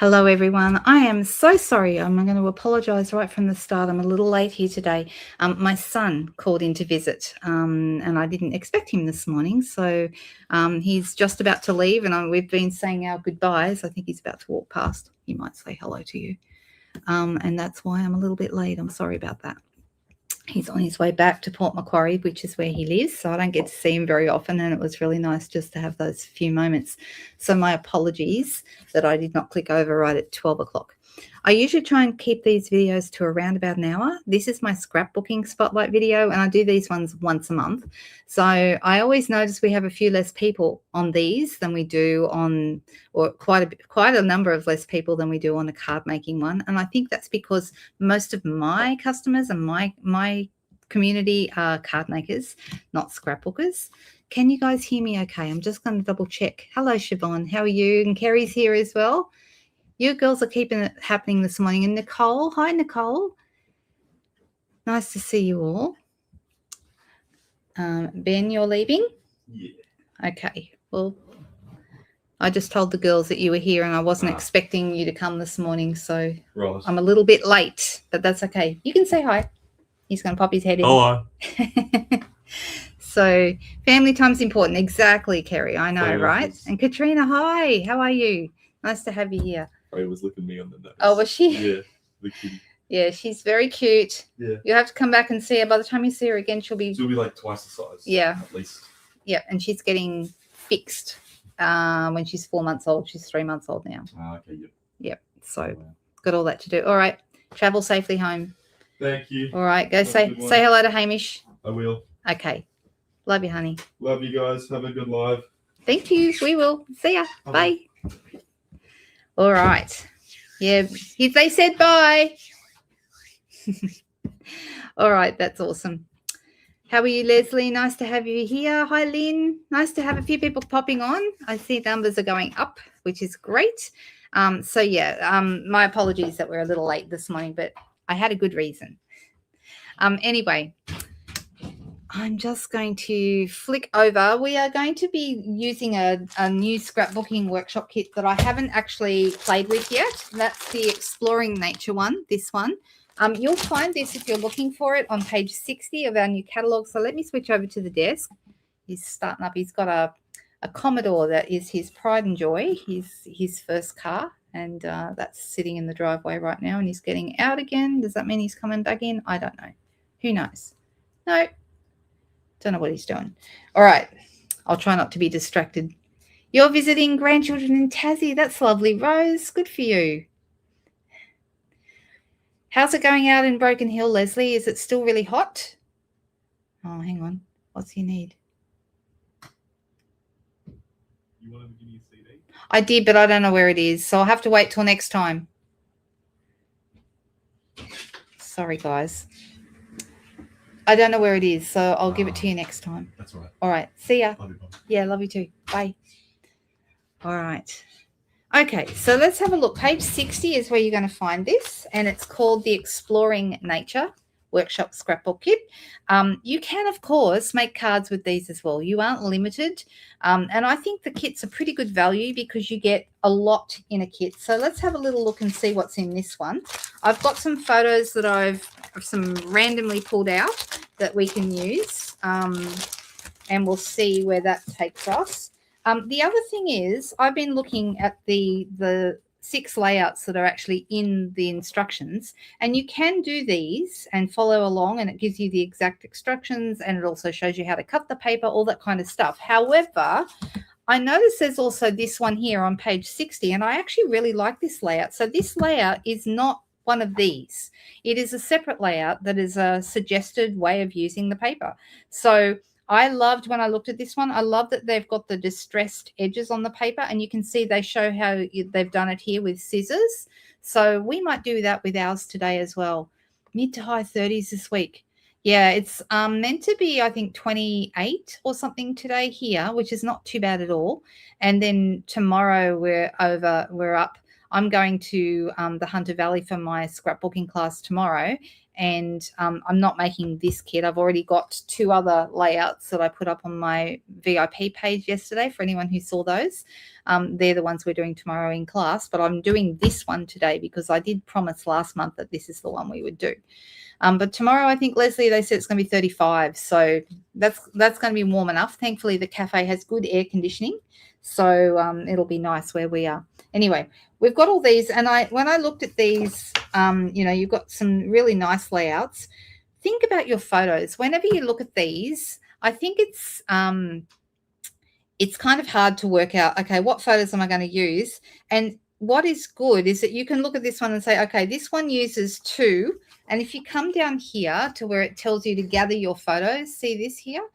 Hello, everyone. I am so sorry. I'm going to apologise right from the start. I'm a little late here today. My son called in to visit, and I didn't expect him this morning. So he's just about to leave, and we've been saying our goodbyes. I think he's about to walk past. He might say hello to you, and that's why I'm a little bit late. I'm sorry about that. He's on his way back to Port Macquarie, which is where he lives, so I don't get to see him very often, and it was really nice just to have those few moments. So my apologies that I did not click over right at 12 o'clock. I usually try and keep these videos to around about an hour. This is my scrapbooking spotlight video, and I do these ones once a month. So I always notice we have a few less people on these than we do on, or quite a number of less people than we do on a card making one. And I think that's because most of my customers and my community are card makers, not scrapbookers. Can you guys hear me okay? I'm just going to double check. Hello, Siobhan. How are you? And Kerry's here as well. You girls are keeping it happening this morning. And Nicole, hi, Nicole. Nice to see you all. Ben, you're leaving? Yeah. Okay. Well, I just told the girls that you were here and I wasn't expecting you to come this morning. So Right. I'm a little bit late, but that's okay. You can say hi. He's going to pop his head in. Hello. So family time's important. Exactly, Kerry. I know, Family right? is- And Katrina, hi. How are you? Nice to have you here. I was looking me on the nose. Oh, was she? Yeah, the kitty. Yeah, she's very cute. Yeah. You'll have to come back and see her. By the time you see her again, she'll be like twice the size. Yeah. At least. Yeah, and she's getting fixed when she's 4 months old. She's 3 months old now. Okay, yep. Yep. So Wow. got all that to do. All right. Travel safely home. Thank you. All right. Go Have a say good one. hello to Hamish. I will. Okay. Love you, honey. Love you guys. Have a good live. Thank you. We will. See ya. Bye. Bye. All right. Yeah. They said bye. All right. That's awesome. How are you, Leslie? Nice to have you here. Hi, Lynn. Nice to have a few people popping on. I see numbers are going up, which is great. My apologies that we're a little late this morning, but I had a good reason. Anyway, I'm just going to flick over. We are going to be using a new scrapbooking workshop kit that I haven't actually played with yet. That's the Exploring Nature one, this one. You'll find this if you're looking for it on page 60 of our new catalogue. So let me switch over to the desk. He's starting up. He's got a Commodore that is his pride and joy, his first car, and that's sitting in the driveway right now, and he's getting out again. Does that mean he's coming back in? I don't know. Who knows? No. Don't know what he's doing. All right. I'll try not to be distracted. You're visiting grandchildren in Tassie. That's lovely, Rose. Good for you. How's it going out in Broken Hill, Leslie? Is it still really hot? Oh, hang on. What's he need? You wanted to give me a CD? I did, but I don't know where it is. So I'll have to wait till next time. Sorry, guys. I don't know where it is, so I'll give it to you next time. That's all right. All right. See ya. Love you, Bob. Yeah, love you too. Bye. All right. Okay, so let's have a look. Page 60 is where you're going to find this, and it's called the Exploring Nature Workshop Scrapbook Kit. You can, of course, make cards with these as well. You aren't limited, and I think the kit's a pretty good value because you get a lot in a kit. So let's have a little look and see what's in this one. I've got some photos that I've some randomly pulled out that we can use, and we'll see where that takes us. The other thing is I've been looking at the 6 layouts that are actually in the instructions, and you can do these and follow along, and it gives you the exact instructions, and it also shows you how to cut the paper, all that kind of stuff. However, I notice there's also this one here on page 60, and I actually really like this layout. So this layout is not one of these. It is a separate layout that is a suggested way of using the paper. So I loved when I looked at this one. I love that they've got the distressed edges on the paper, and you can see they show how they've done it here with scissors. So we might do that with ours today as well. Mid to high 30s this week. Yeah, it's meant to be, I think, 28 or something today here, which is not too bad at all. And then tomorrow we're up. I'm going to the Hunter Valley for my scrapbooking class tomorrow. And I'm not making this kit. I've already got 2 other layouts that I put up on my VIP page yesterday for anyone who saw those. They're the ones we're doing tomorrow in class, but I'm doing this one today because I did promise last month that this is the one we would do. But tomorrow, I think, Leslie, they said it's going to be 35. So that's going to be warm enough. Thankfully, the cafe has good air conditioning. So it'll be nice where we are. Anyway, we've got all these. And when I looked at these, you've got some really nice layouts. Think about your photos. Whenever you look at these, I think it's kind of hard to work out, okay, what photos am I going to use? And what is good is that you can look at this one and say, okay, this one uses 2. And if you come down here to where it tells you to gather your photos, see this here?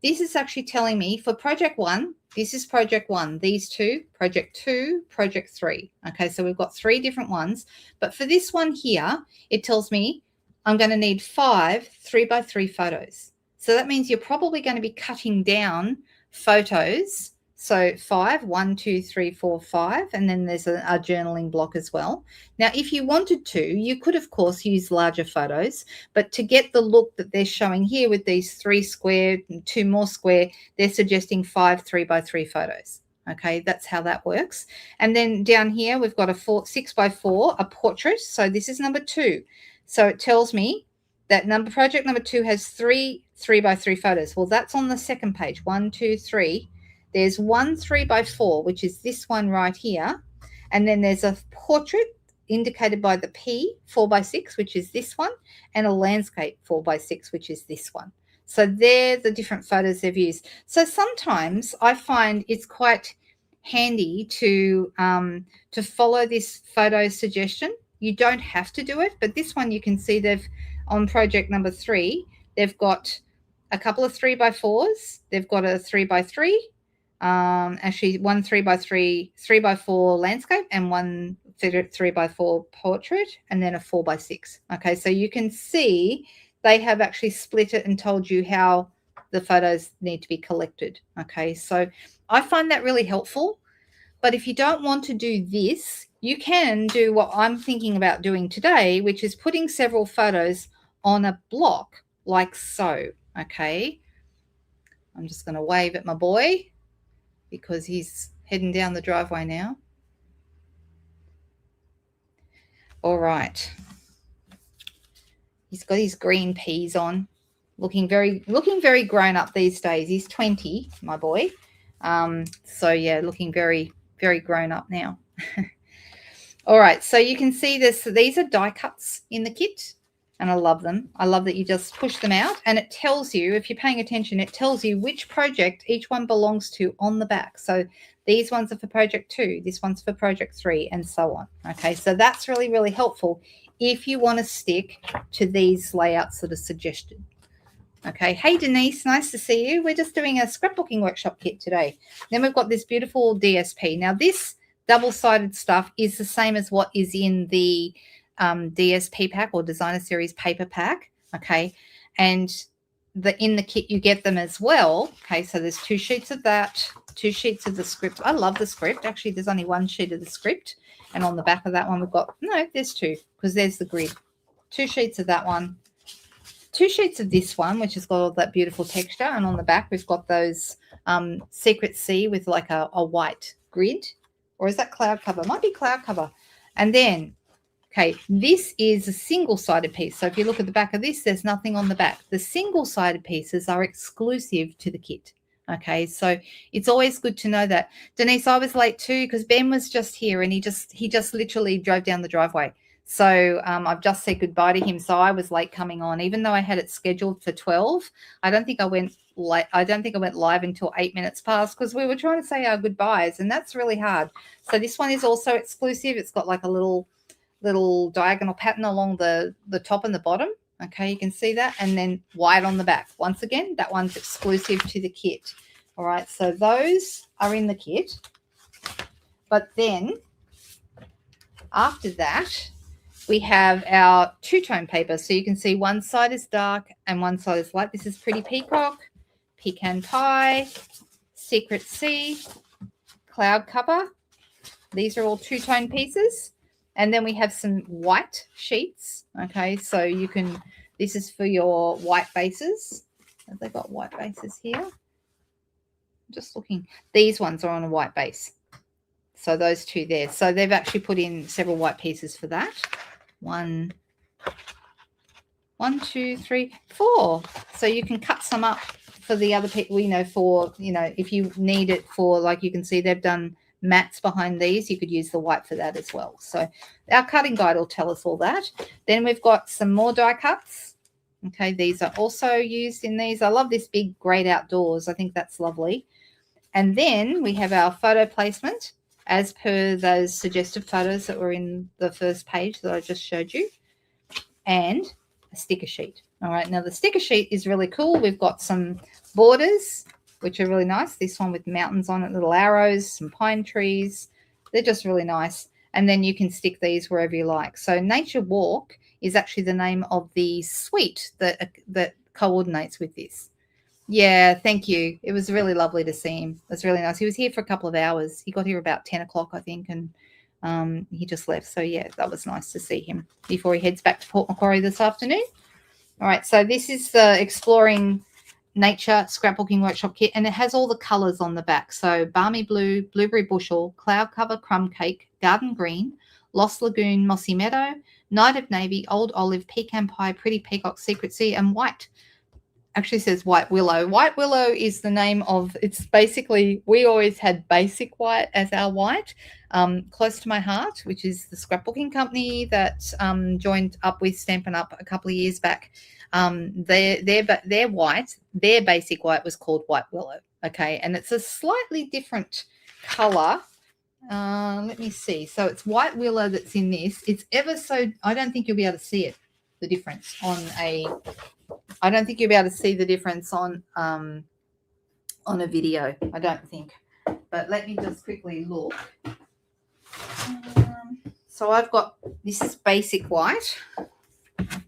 This is actually telling me for project 1, this is project 1, these 2, project 2, project 3. Okay, so we've got 3 different ones. But for this one here, it tells me I'm going to need 5 3x3 photos. So that means you're probably going to be cutting down photos. So 5, 1, 2, 3, 4, 5, and then there's a journaling block as well. Now, if you wanted to, you could, of course, use larger photos, but to get the look that they're showing here with these 3 square and 2 more square, they're suggesting 5 3x3 photos. Okay, that's how that works. And then down here, we've got a 6x4, a portrait. So this is number 2. So it tells me that project number 2 has 3 3x3 photos. Well, that's on the second page. 1, 2, 3. There's 1 3x4, which is this one right here. And then there's a portrait indicated by the P, 4x6, which is this one, and a landscape 4x6, which is this one. So they're the different photos they've used. So sometimes I find it's quite handy to follow this photo suggestion. You don't have to do it, but this one you can see they've, on project number 3, they've got a couple of 3x4s. They've got a 3x3. Actually 1 3x3, 3x4 landscape and 1 3x4 portrait, and then a 4x6. Okay, so you can see they have actually split it and told you how the photos need to be collected. Okay, so I find that really helpful. But if you don't want to do this, you can do what I'm thinking about doing today, which is putting several photos on a block like so. Okay, I'm just going to wave at my boy because he's heading down the driveway now. All right. He's got his green peas on, looking very grown up these days. He's 20, my boy. So yeah, looking very, very grown up now. All right, so you can see this. These are die cuts in the kit, and I love them. I love that you just push them out, and it tells you, if you're paying attention, it tells you which project each one belongs to on the back. So these ones are for project 2, this one's for project 3, and so on. Okay, so that's really, really helpful if you want to stick to these layouts that are suggested. Okay, hey Denise, nice to see you. We're just doing a scrapbooking workshop kit today. Then we've got this beautiful DSP. Now this double-sided stuff is the same as what is in the DSP pack or designer series paper pack. Okay, and in the kit you get them as well. Okay, so there's 2 sheets of that, 2 sheets of the script. I love the script. Actually, there's only 1 sheet of the script, and on the back of that one we've got, no, there's 2, because there's the grid. 2 sheets of that one, 2 sheets of this one, which has got all that beautiful texture, and on the back we've got those secret C with like a white grid, or is that cloud cover? Might be cloud cover. And then, okay, this is a single-sided piece. So if you look at the back of this, there's nothing on the back. The single-sided pieces are exclusive to the kit. Okay, so it's always good to know that. Denise, I was late too because Ben was just here and he just literally drove down the driveway. So I've just said goodbye to him. So I was late coming on, even though I had it scheduled for 12. I don't think I went live until 8 minutes past because we were trying to say our goodbyes, and that's really hard. So this one is also exclusive. It's got like a little diagonal pattern along the top and the bottom. Okay, you can see that, and then white on the back. Once again, that one's exclusive to the kit. All right, so those are in the kit. But then after that, we have our 2-tone paper. So you can see one side is dark and one side is light. This is Pretty Peacock, Pecan Pie, Secret C, Cloud Cover. These are all 2-tone pieces. And then we have some white sheets. Okay, so you can, this is for your white bases. Have they got white bases here? Just looking. These ones are on a white base. So those two there. So they've actually put in several white pieces for that. 1, 2, 3, 4. So you can cut some up for the other people, for, if you need it for, like you can see they've done mats behind these. You could use the white for that as well. So our cutting guide will tell us all that. Then we've got some more die cuts. Okay, these are also used in these. I love this big Great Outdoors. I think that's lovely. And then we have our photo placement as per those suggested photos that were in the first page that I just showed you, and a sticker sheet. All right, now the sticker sheet is really cool. We've got some borders, which are really nice. This one with mountains on it, little arrows, some pine trees. They're just really nice. And then you can stick these wherever you like. So Nature Walk is actually the name of the suite that coordinates with this. Yeah, thank you. It was really lovely to see him. It was really nice. He was here for a couple of hours. He got here about 10 o'clock, I think, and he just left. So, yeah, that was nice to see him before he heads back to Port Macquarie this afternoon. All right, so this is the Exploring Nature Scrapbooking Workshop Kit, and it has all the colours on the back. So Balmy Blue, Blueberry Bushel, Cloud Cover Crumb Cake, Garden Green, Lost Lagoon, Mossy Meadow, Night of Navy, Old Olive, Pecan Pie, Pretty Peacock, Secret Sea, and White. Actually says White Willow. White Willow is the name of, it's basically, we always had Basic White as our white, close to my heart, which is the scrapbooking company that joined up with Stampin' Up a couple of years back. Their white, their Basic White was called White Willow. Okay, and it's a slightly different color. Let me see. So it's White Willow that's in this. It's ever so, I don't think you'll be able to see it, the difference on a, I don't think you'll be able to see the difference on a video. I don't think. But let me just quickly look. So I've got, this is Basic White.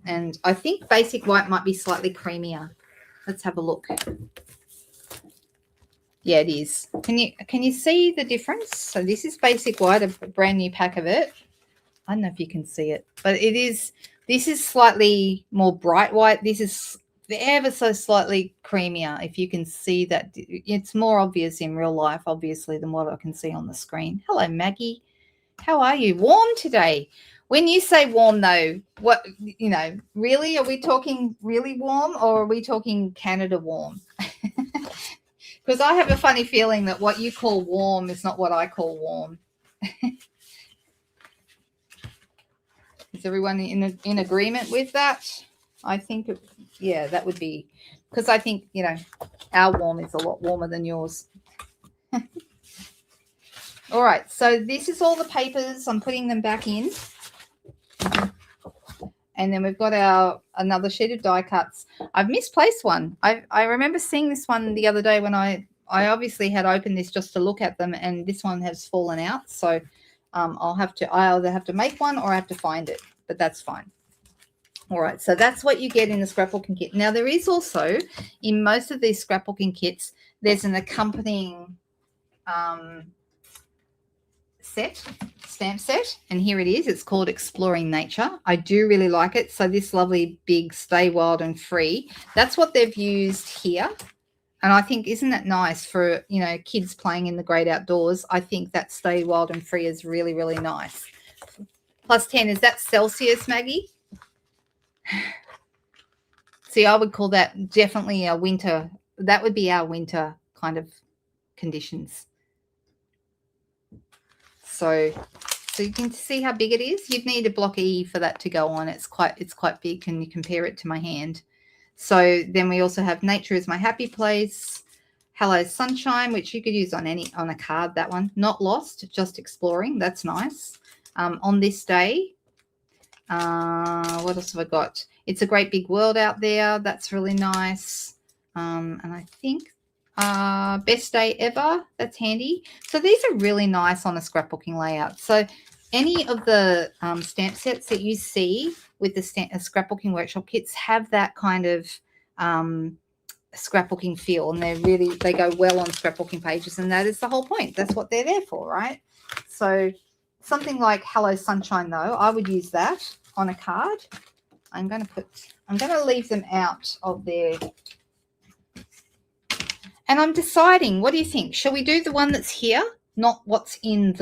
And I think Basic White might be slightly creamier. Let's have a look. Yeah, it is. Can you see the difference? So this is Basic White, a brand new pack of it. I don't know if you can see it, but it is, this is slightly more bright white. This is ever so slightly creamier. If you can see that, it's more obvious in real life, obviously, than what I can see on the screen. Hello, Maggie. How are you? Warm today. When you say warm, though, what, really, are we talking really warm, or are we talking Canada warm? Because I have a funny feeling that what you call warm is not what I call warm. Is everyone in agreement with that? I think, yeah, that would be, because I think, our warm is a lot warmer than yours. All right, so this is all the papers. I'm putting them back in. And then we've got another sheet of die cuts. I've misplaced one. I remember seeing this one the other day when I obviously had opened this just to look at them, and this one has fallen out. So I either have to make one or I have to find it, but that's fine. All right, so that's what you get in the scrapbooking kit. Now, there is also, in most of these scrapbooking kits, there's an accompanying stamp set, and here it is. It's called Exploring Nature. I do really like it. So this lovely big Stay Wild and Free, that's what they've used here. And I think, isn't that nice for, kids playing in the great outdoors? I think that Stay Wild and Free is really, really nice. +10, is that Celsius, Maggie? See, I would call that definitely a winter. That would be our winter kind of conditions. So you can see how big it is. You'd need a block E for that to go on. It's quite big. Can you compare it to my hand? So then we also have Nature is My Happy Place, Hello Sunshine, which you could use on a card, that one. Not Lost, Just Exploring. That's nice. On This Day. What else have I got? It's a Great Big World Out There. That's really nice. And I think Best Day Ever. That's handy. So these are really nice on a scrapbooking layout. So any of the stamp sets that you see with the scrapbooking workshop kits have that kind of scrapbooking feel, and they go well on scrapbooking pages, and that is the whole point. That's what they're there for, right? So something like Hello Sunshine, though, I would use that on a card. I'm going to leave them out of there. And I'm deciding, what do you think? Shall we do the one that's here not what's in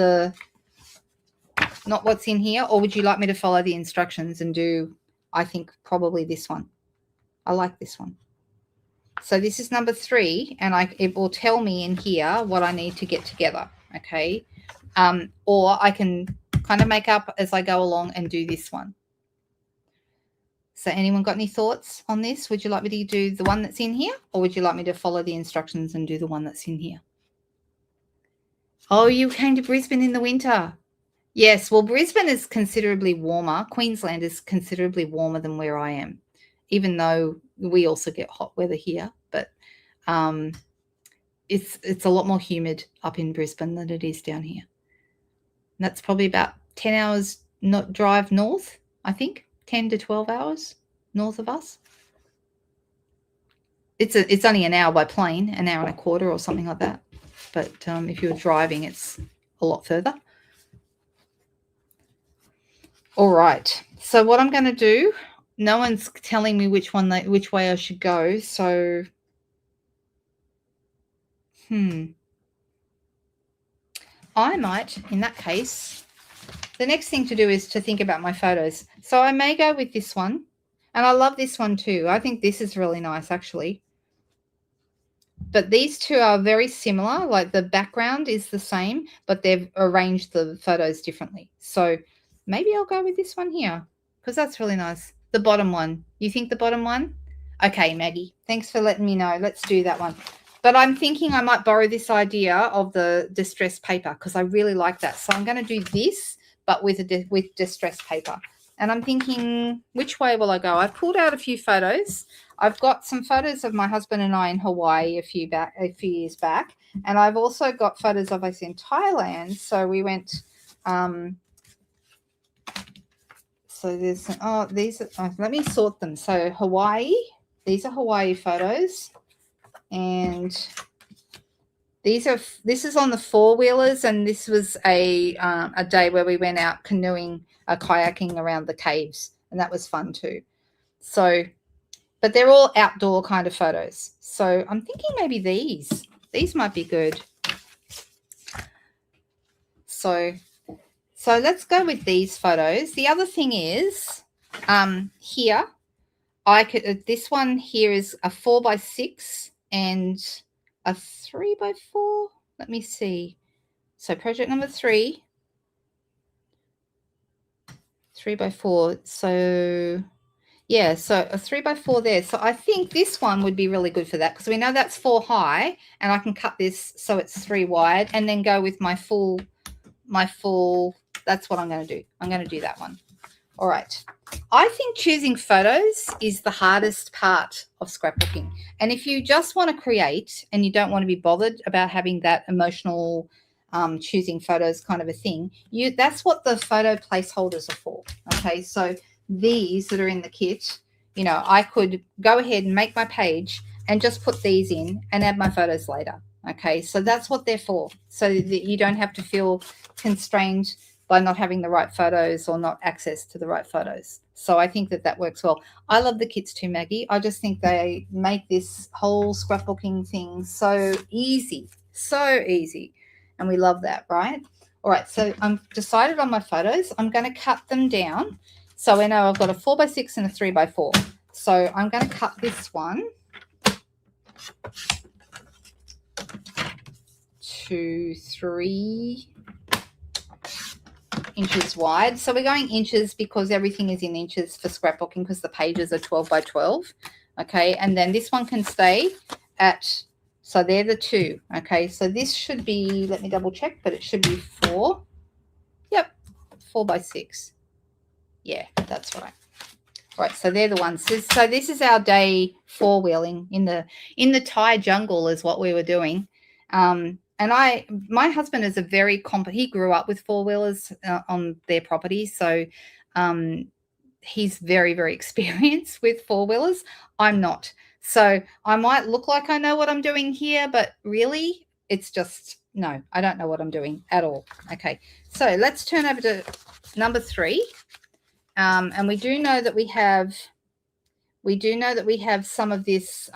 here, or would you like me to follow the instructions and do, I think, probably this one? I like this one. So this is number 3, and it will tell me in here what I need to get together, okay? Or I can kind of make up as I go along and do this one. So anyone got any thoughts on this? Would you like me to do the one that's in here, or would you like me to follow the instructions and do the one that's in here? Oh, you came to Brisbane in the winter. Yes, well, Brisbane is considerably warmer. Queensland is considerably warmer than where I am, even though we also get hot weather here. But it's a lot more humid up in Brisbane than it is down here. And that's probably about 10 hours drive north, I think, 10 to 12 hours north of us. It's only an hour by plane, an hour and a quarter or something like that. But if you're driving, it's a lot further. All right. So what I'm going to do, no one's telling me which way I should go. So, I might, in that case, the next thing to do is to think about my photos. So I may go with this one. And I love this one too. I think this is really nice, actually. But these two are very similar. Like the background is the same, but they've arranged the photos differently. So maybe I'll go with this one here because that's really nice. The bottom one. You think the bottom one? Okay, Maggie. Thanks for letting me know. Let's do that one. But I'm thinking I might borrow this idea of the distressed paper because I really like that. So I'm going to do this, but with distressed paper. And I'm thinking, which way will I go? I've pulled out a few photos. I've got some photos of my husband and I in Hawaii a few years back. And I've also got photos of us in Thailand. So we went, so there's, let me sort them. So Hawaii, these are Hawaii photos. And this is on the 4-wheelers. And this was a day where we went out canoeing, kayaking around the caves. And that was fun too. So, but they're all outdoor kind of photos. So I'm thinking maybe these might be good. So let's go with these photos. The other thing is here, this one here is a 4x6 and a 3x4. Let me see. So project number 3, 3x4. So yeah, so a 3x4 there. So I think this one would be really good for that because we know that's 4 high, and I can cut this so it's 3 wide, and then go with my full. That's what I'm going to do. I'm going to do that one. All right. I think choosing photos is the hardest part of scrapbooking. And if you just want to create and you don't want to be bothered about having that emotional choosing photos kind of a thing, that's what the photo placeholders are for. Okay, so these that are in the kit, you know, I could go ahead and make my page and just put these in and add my photos later. Okay, so that's what they're for, so that you don't have to feel constrained by not having the right photos or not access to the right photos. So I think that works well. I love the kits too, Maggie. I just think they make this whole scrapbooking thing so easy, and we love that, right? All right, so I'm decided on my photos. I'm going to cut them down. So I know I've got a 4x6 and a 3x4. So I'm going to cut this one to 3 inches wide. So we're going inches because everything is in inches for scrapbooking because the pages are 12 by 12. Okay, and then this one can stay at, so they're the 2. Okay, so this should be, let me double check, but it should be 4. Yep, 4x6. Yeah, that's right. All right, so they're the ones. So this is our day 4-wheeling in the Thai jungle is what we were doing. And my husband is a very he grew up with 4-wheelers on their property. So he's very, very experienced with 4-wheelers. I'm not. So I might look like I know what I'm doing here, but really it's just, no, I don't know what I'm doing at all. Okay, so let's turn over to number 3. And we do know that we have some of this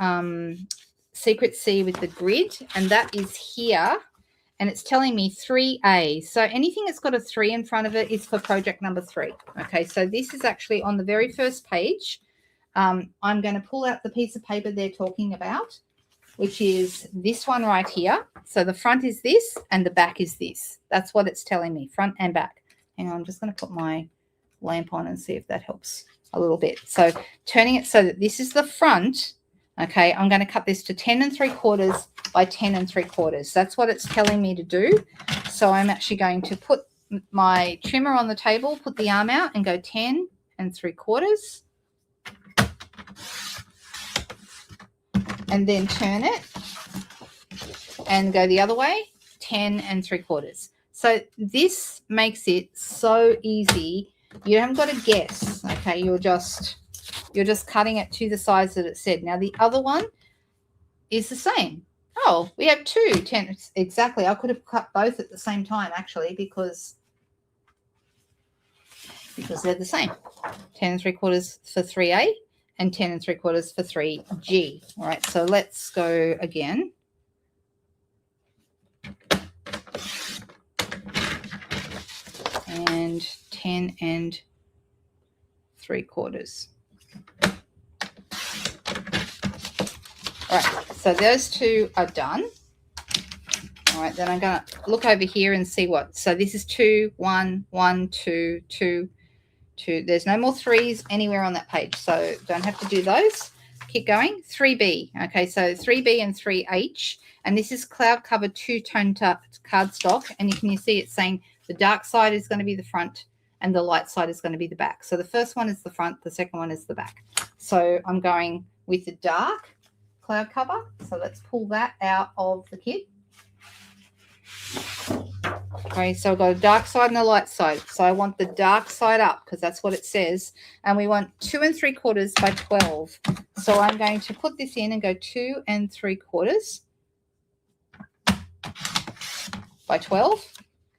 Secret C with the grid, and that is here. and it's telling me 3A. So anything that's got a 3 in front of it is for project number 3. Okay, so this is actually on the very first page. I'm going to pull out the piece of paper they're talking about, which is this one right here. So the front is this and the back is this. That's what it's telling me, front and back. Hang on, I'm just going to put my lamp on and see if that helps a little bit. So turning it so that this is the front. Okay, I'm going to cut this to 10 3/4 by 10 3/4. That's what it's telling me to do. So I'm actually going to put my trimmer on the table, put the arm out and go 10 3/4. And then turn it and go the other way, 10 3/4. So this makes it so easy. You haven't got to guess. Okay, you're just cutting it to the size that it said. Now the other one is the same. Oh, we have 2 10 exactly. I could have cut both at the same time actually because they're the same. 10 3/4 for 3A and 10 3/4 for 3G. All right, so let's go again. And 10 3/4. All right, so those 2 are done. All right, then I'm going to look over here and see what. So this is 2, 1, 1, 2, 2, 2. There's no more 3s anywhere on that page, so don't have to do those. Keep going. 3B. Okay, so 3B and 3H. And this is cloud cover 2-tone cardstock. And you can see it's saying the dark side is going to be the front and the light side is going to be the back. So the first one is the front, the second one is the back. So I'm going with the dark cloud cover. So let's pull that out of the kit. Okay, so I've got a dark side and a light side. So I want the dark side up because that's what it says. And we want 2 3/4 by 12. So I'm going to put this in and go 2 3/4 by 12.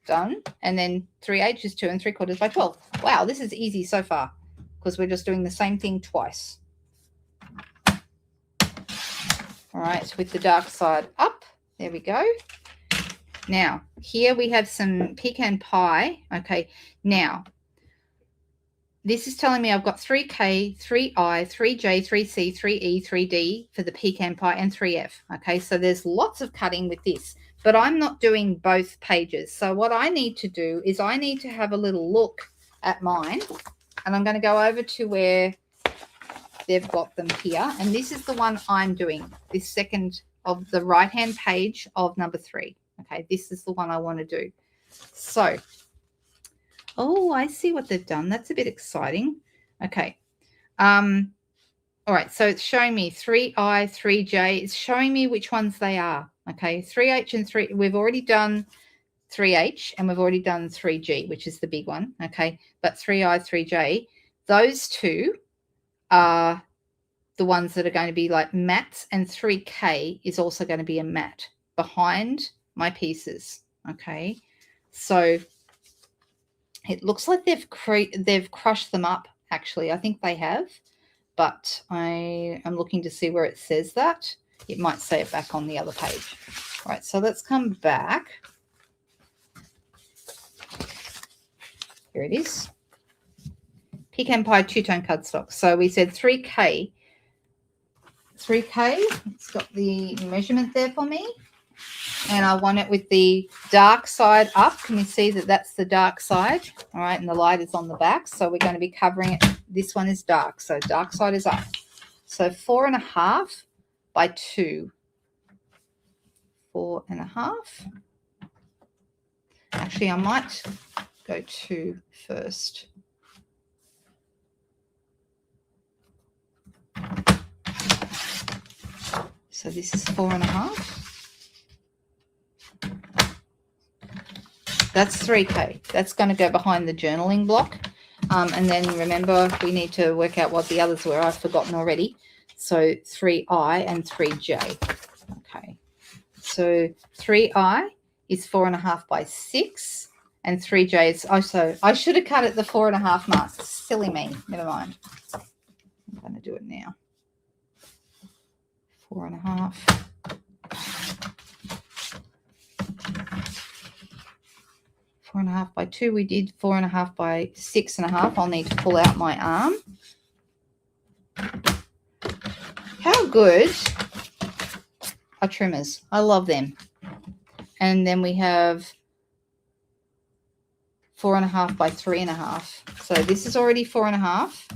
Done. And then 3H is 2 3/4 by 12. Wow, this is easy so far because we're just doing the same thing twice. All right, with the dark side up. There we go. Now, here we have some pecan pie. Okay, now, this is telling me I've got 3K, 3I, 3J, 3C, 3E, 3D for the pecan pie and 3F. Okay, so there's lots of cutting with this, but I'm not doing both pages. So what I need to do is I need to have a little look at mine, and I'm going to go over to where they've got them here. And this is the one I'm doing, this second of the right-hand page of number 3. Okay, this is the one I want to do. So, oh, I see what they've done. That's a bit exciting. Okay. All right, so it's showing me 3I, 3J. It's showing me which ones they are. Okay, 3H and 3. We've already done 3H and we've already done 3G, which is the big one. Okay, but 3I, 3J, those 2 are the ones that are going to be like mattes, and 3K is also going to be a matte behind my pieces. Okay, so it looks like they've crushed them up. Actually, I think they have, but I am looking to see where it says that. It might say it back on the other page. All right, so let's come back. Here it is. Pecan pie 2-tone cardstock. So we said 3K. 3K. It's got the measurement there for me. And I want it with the dark side up. Can you see that that's the dark side? All right, and the light is on the back. So we're going to be covering it. This one is dark, so dark side is up. So 4.5 by 2. 4.5. Actually, I might go 2 first. So this is 4.5. That's 3K. That's going to go behind the journaling block. And then remember, we need to work out what the others were. I've forgotten already. So 3I and 3J. Okay. So 3I is 4.5 by 6. And 3J is also, I should have cut it the 4.5 mark. Silly me. Never mind. I'm going to do it now. 4.5. 4.5 by 2. We did 4.5 by 6.5. I'll need to pull out my arm. How good are trimmers? I love them. And then we have 4.5 by 3.5. So this is already 4.5.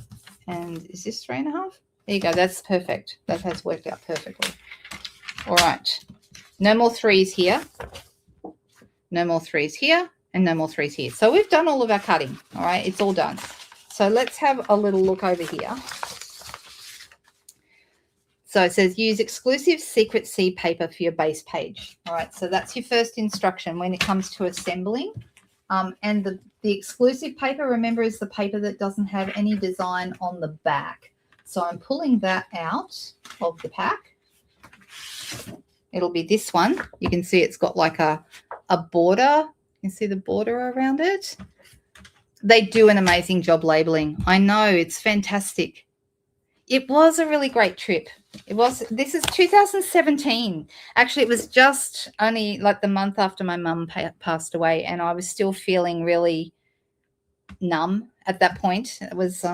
And is this 3.5? There you go. That's perfect. That has worked out perfectly. All right. No more 3s here. No more 3s here. And no more 3s here. So we've done all of our cutting. All right. It's all done. So let's have a little look over here. So it says use exclusive secret seed paper for your base page. All right. So that's your first instruction when it comes to assembling. And the exclusive paper, remember, is the paper that doesn't have any design on the back. So I'm pulling that out of the pack. It'll be this one. You can see it's got like a border. You can see the border around it. They do an amazing job labeling. I know, it's fantastic. It was a really great trip. It was. This is 2017. Actually, it was just only like the month after my mum passed away, and I was still feeling really numb at that point. It was,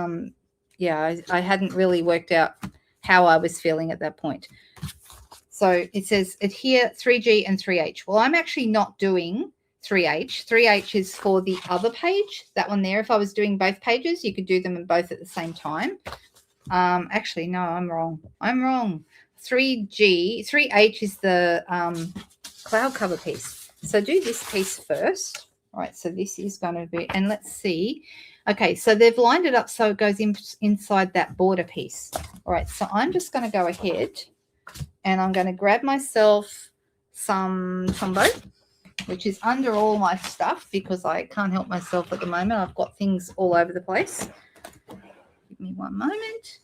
yeah, I hadn't really worked out how I was feeling at that point. So it says adhere 3G and 3H. Well, I'm actually not doing 3H. 3H is for the other page, that one there. If I was doing both pages, you could do them both at the same time. Actually, no, I'm wrong. 3H is the cloud cover piece. So do this piece first. All right, so this is going to be, and let's see. Okay, so they've lined it up so it goes inside that border piece. All right, so I'm just going to go ahead and I'm going to grab myself some Tombow, which is under all my stuff because I can't help myself at the moment. I've got things all over the place. Give me one moment.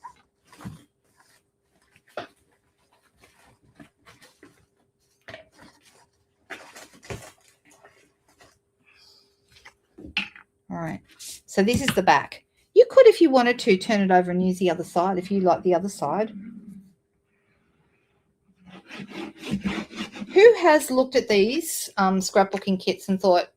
All right. So this is the back. You could, if you wanted to, turn it over and use the other side if you like the other side. Who has looked at these scrapbooking kits and thought,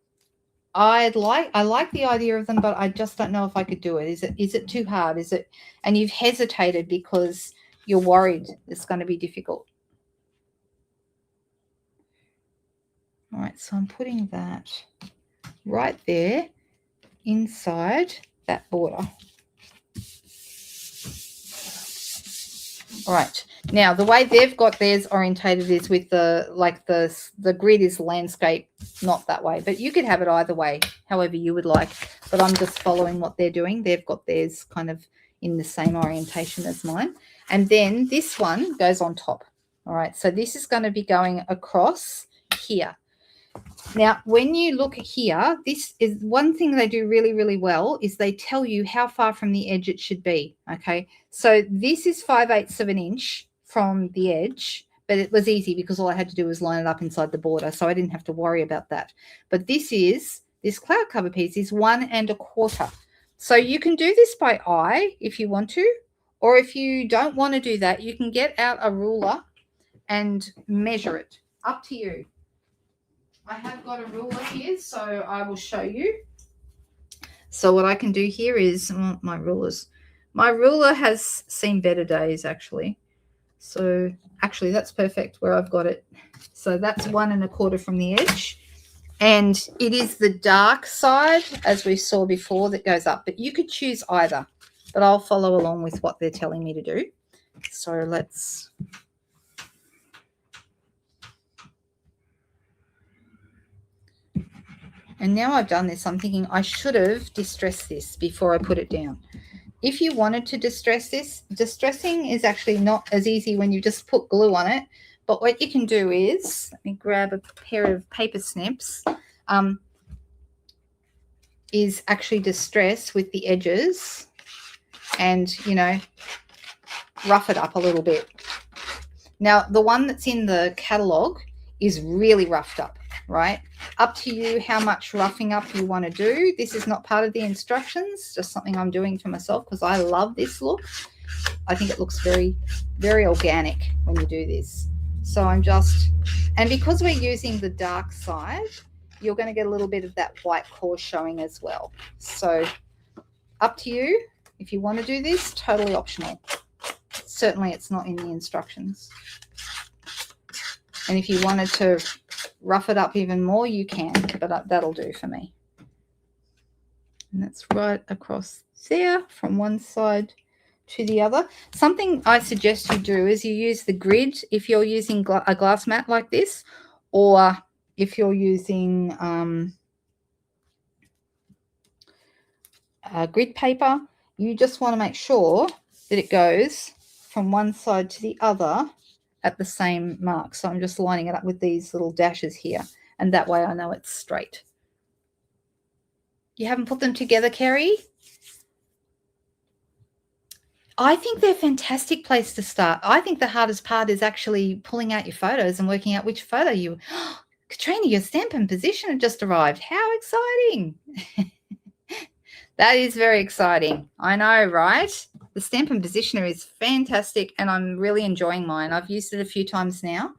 I like the idea of them, but I just don't know if I could do it. Is it too hard? Is it? And you've hesitated because you're worried it's going to be difficult. All right, so I'm putting that right there inside that border. All right. Now, the way they've got theirs orientated is with the grid is landscape, not that way. But you could have it either way, however you would like. But I'm just following what they're doing. They've got theirs kind of in the same orientation as mine. And then this one goes on top. All right. So this is going to be going across here. Now, when you look here, this is one thing they do really, really well is they tell you how far from the edge it should be. Okay. So this is 5/8 of an inch from the edge, but it was easy because all I had to do was line it up inside the border. So I didn't have to worry about that. But this cloud cover piece is 1 1/4. So you can do this by eye if you want to, or if you don't want to do that, you can get out a ruler and measure it. Up to you. I have got a ruler here, so I will show you. So what I can do here is my ruler has seen better days, actually. So actually that's perfect where I've got it. So that's 1 1/4 from the edge. And it is the dark side, as we saw before, that goes up. But you could choose either. But I'll follow along with what they're telling me to do. So let's... And now I've done this, I'm thinking I should have distressed this before I put it down. If you wanted to distress this, distressing is actually not as easy when you just put glue on it. But what you can do is, let me grab a pair of paper snips, is actually distress with the edges and, you know, rough it up a little bit. Now, the one that's in the catalogue is really roughed up, right? Up to you how much roughing up you want to do. This is not part of the instructions, just something I'm doing for myself because I love this look. I think it looks very, very organic when you do this. So I'm just, and because we're using the dark side, you're going to get a little bit of that white core showing as well. So up to you. If you want to do this, totally optional. Certainly it's not in the instructions. And if you wanted to rough it up even more, you can, but that'll do for me. And that's right across there from one side to the other. Something I suggest you do is you use the grid if you're using a glass mat like this, or if you're using grid paper, you just want to make sure that it goes from one side to the other at the same mark. So I'm just lining it up with these little dashes here, and that way I know it's straight. You haven't put them together, Kerry? I think they're a fantastic place to start. I think the hardest part is actually pulling out your photos and working out which photo you... Katrina, your stamp and position have just arrived. How exciting. That is very exciting. I know, right? The stamp and positioner is fantastic, and I'm really enjoying mine. I've used it a few times now.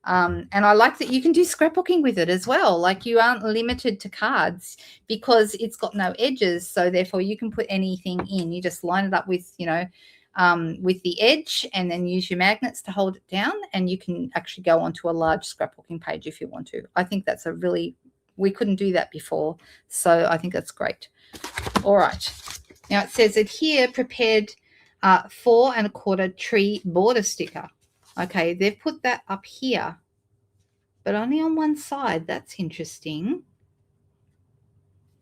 And I like that you can do scrapbooking with it as well. Like, you aren't limited to cards because it's got no edges. So therefore you can put anything in. You just line it up with, with the edge, and then use your magnets to hold it down. And you can actually go onto a large scrapbooking page if you want to. I think that's we couldn't do that before. So I think that's great. All right. Now it says it here, prepared 4 1/4 tree border sticker. Okay, they've put that up here, but only on one side. That's interesting.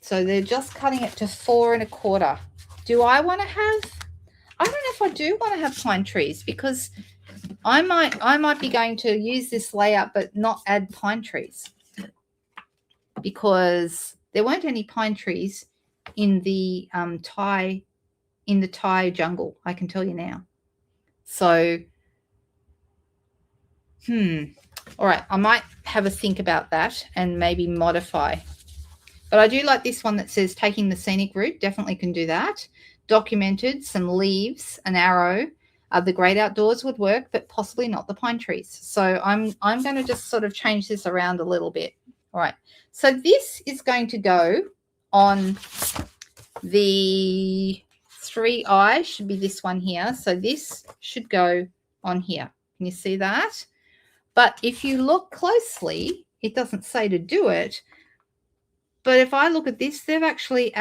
So they're just cutting it to 4 1/4. Do I want to have, I don't know if I do want to have pine trees, because I might be going to use this layout but not add pine trees, because there weren't any pine trees in the Thai jungle, I can tell you now. So all right, I might have a think about that and maybe modify. But I do like this one that says taking the scenic route. Definitely can do that. Documented, some leaves, an arrow. The great outdoors would work, but possibly not the pine trees. So I'm going to just sort of change this around a little bit. All right. So this is going to go on the 3i, should be this one here. So this should go on here. Can you see that? But if you look closely, it doesn't say to do it. But if I look at this, they've actually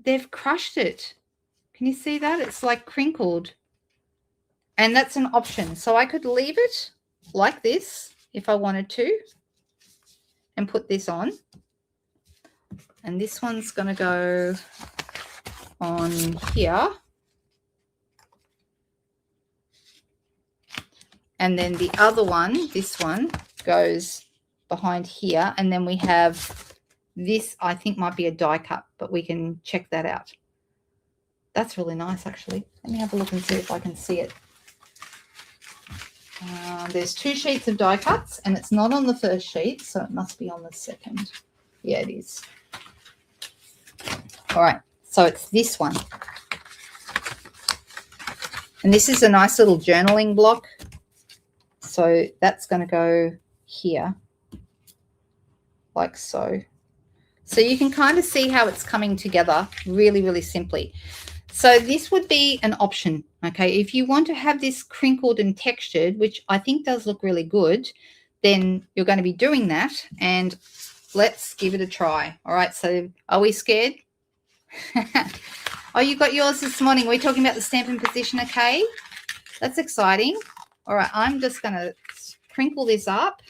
they've crushed it. Can you see that? It's like crinkled. And that's an option. So I could leave it like this if I wanted to and put this on. And this one's going to go on here. And then the other one, this one, goes behind here. And then we have this, I think might be a die cut, but we can check that out. That's really nice, actually. Let me have a look and see if I can see it. There's 2 sheets of die cuts, and it's not on the first sheet, so it must be on the second. Yeah, it is. All right, so it's this one. And this is a nice little journaling block. So that's going to go here, like so. So you can kind of see how it's coming together really, really simply. So this would be an option, okay? If you want to have this crinkled and textured, which I think does look really good, then you're going to be doing that. And let's give it a try. All right, so are we scared? Oh, you got yours this morning. We're talking about the stamp and position, okay? That's exciting. All right, I'm just going to crinkle this up.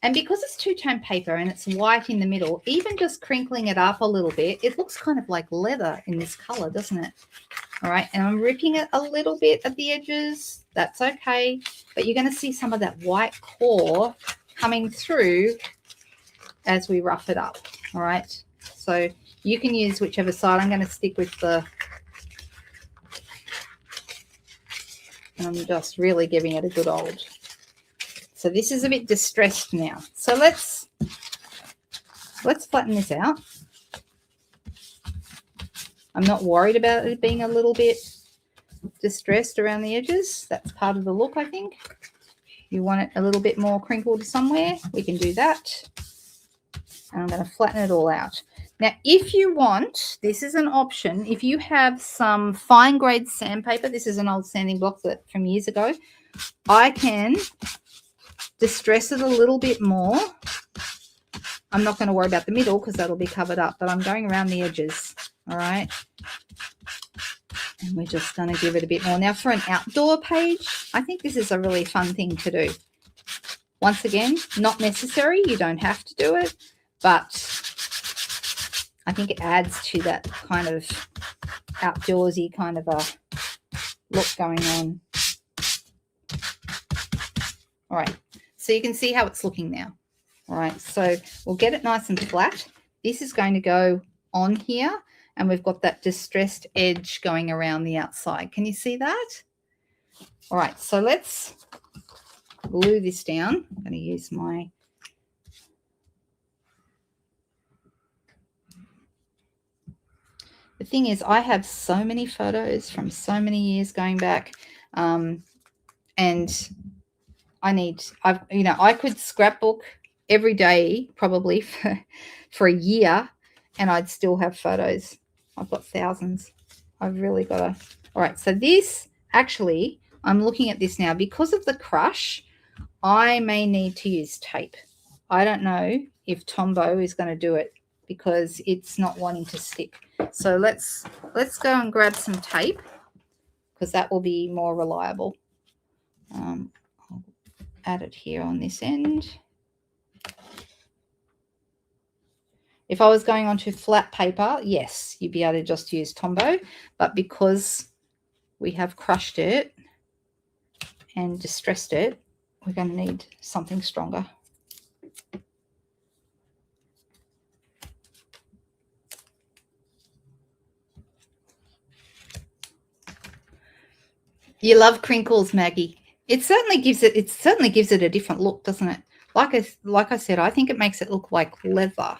And because it's two-tone paper and it's white in the middle, even just crinkling it up a little bit, it looks kind of like leather in this color, doesn't it? All right, and I'm ripping it a little bit at the edges. That's okay. But you're going to see some of that white core coming through as we rough it up. All right, so you can use whichever side. I'm going to stick with the... And I'm just really giving it a good old... So this is a bit distressed now. So let's flatten this out. I'm not worried about it being a little bit distressed around the edges. That's part of the look, I think. you want it a little bit more crinkled somewhere, we can do that. And I'm going to flatten it all out. Now, if you want, this is an option. If you have some fine grade sandpaper, this is an old sanding block from years ago, I can distress it a little bit more. I'm not going to worry about the middle because that'll be covered up, but I'm going around the edges, all right? And we're just going to give it a bit more. Now, for an outdoor page, I think this is a really fun thing to do. Once again, not necessary. You don't have to do it, but I think it adds to that kind of outdoorsy kind of a look going on. All right, so you can see how it's looking now. All right, so we'll get it nice and flat. This is going to go on here, and we've got that distressed edge going around the outside. Can you see that? All right, so let's glue this down. I'm going to use my The thing is, I have so many photos from so many years going back, and I could scrapbook every day probably for a year, and I'd still have photos. I've got thousands. I've really got to. All right, so this actually, I'm looking at this now because of the crush. I may need to use tape. I don't know if Tombow is going to do it because it's not wanting to stick. So let's go and grab some tape because that will be more reliable. I'll add it here on this end. If I was going onto flat paper, yes, you'd be able to just use Tombow, but because we have crushed it and distressed it, we're going to need something stronger. You love crinkles, Maggie. It certainly gives it a different look, doesn't it? Like I said, I think it makes it look like leather.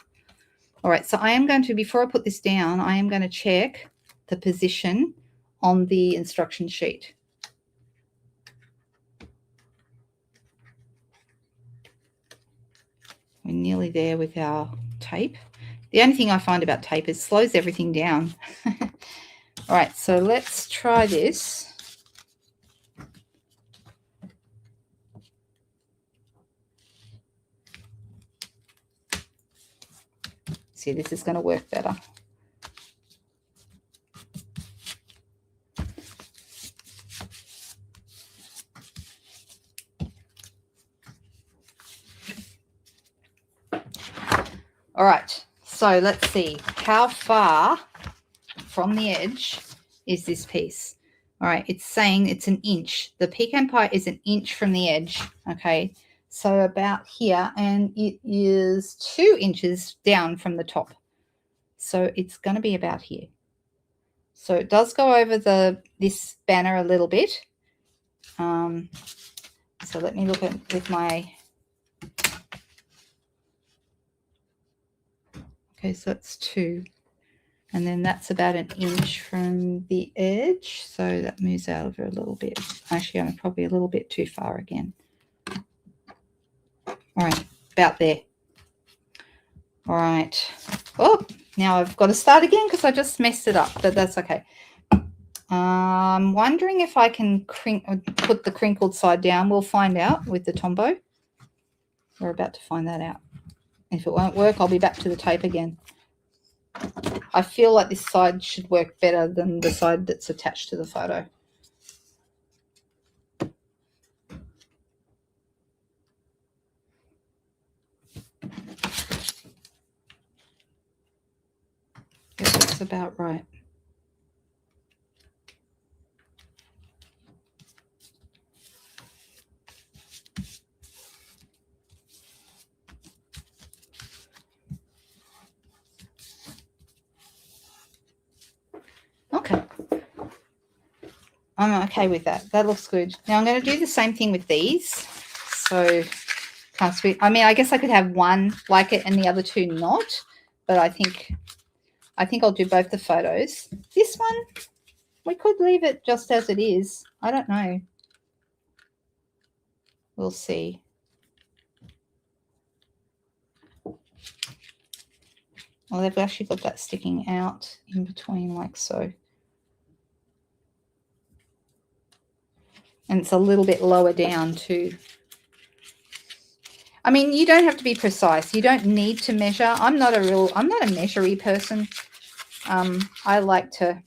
All right, so I am going to, before I put this down, I am going to check the position on the instruction sheet. We're nearly there with our tape. The only thing I find about tape is it slows everything down. All right, so let's try this. See, this is going to work better. All right, so let's see. How far from the edge is this piece? All right, it's saying it's an inch. The pecan pie is an inch from the edge, okay? So about here, and it is 2 inches down from the top. So it's going to be about here. So it does go over this banner a little bit. So let me look at with my... Okay, so it's 2. And then that's about an inch from the edge. So that moves out of her a little bit. Actually, I'm probably a little bit too far again. All right, about there. All right. Oh, now I've got to start again because I just messed it up, but that's okay. I'm wondering if I can put the crinkled side down. We'll find out with the Tombow. We're about to find that out. If it won't work, I'll be back to the tape again. I feel like this side should work better than the side that's attached to the photo. Guess that's about right. Okay. I'm okay with that. That looks good. Now I'm going to do the same thing with these. So can't sweet. I mean, I guess I could have one like it and the other 2 not, but I think I'll do both the photos. This one, we could leave it just as it is. I don't know. we'll see. Well, they've actually got that sticking out in between like so. And it's a little bit lower down too. I mean, you don't have to be precise. You don't need to measure. I'm not a measury person. I like to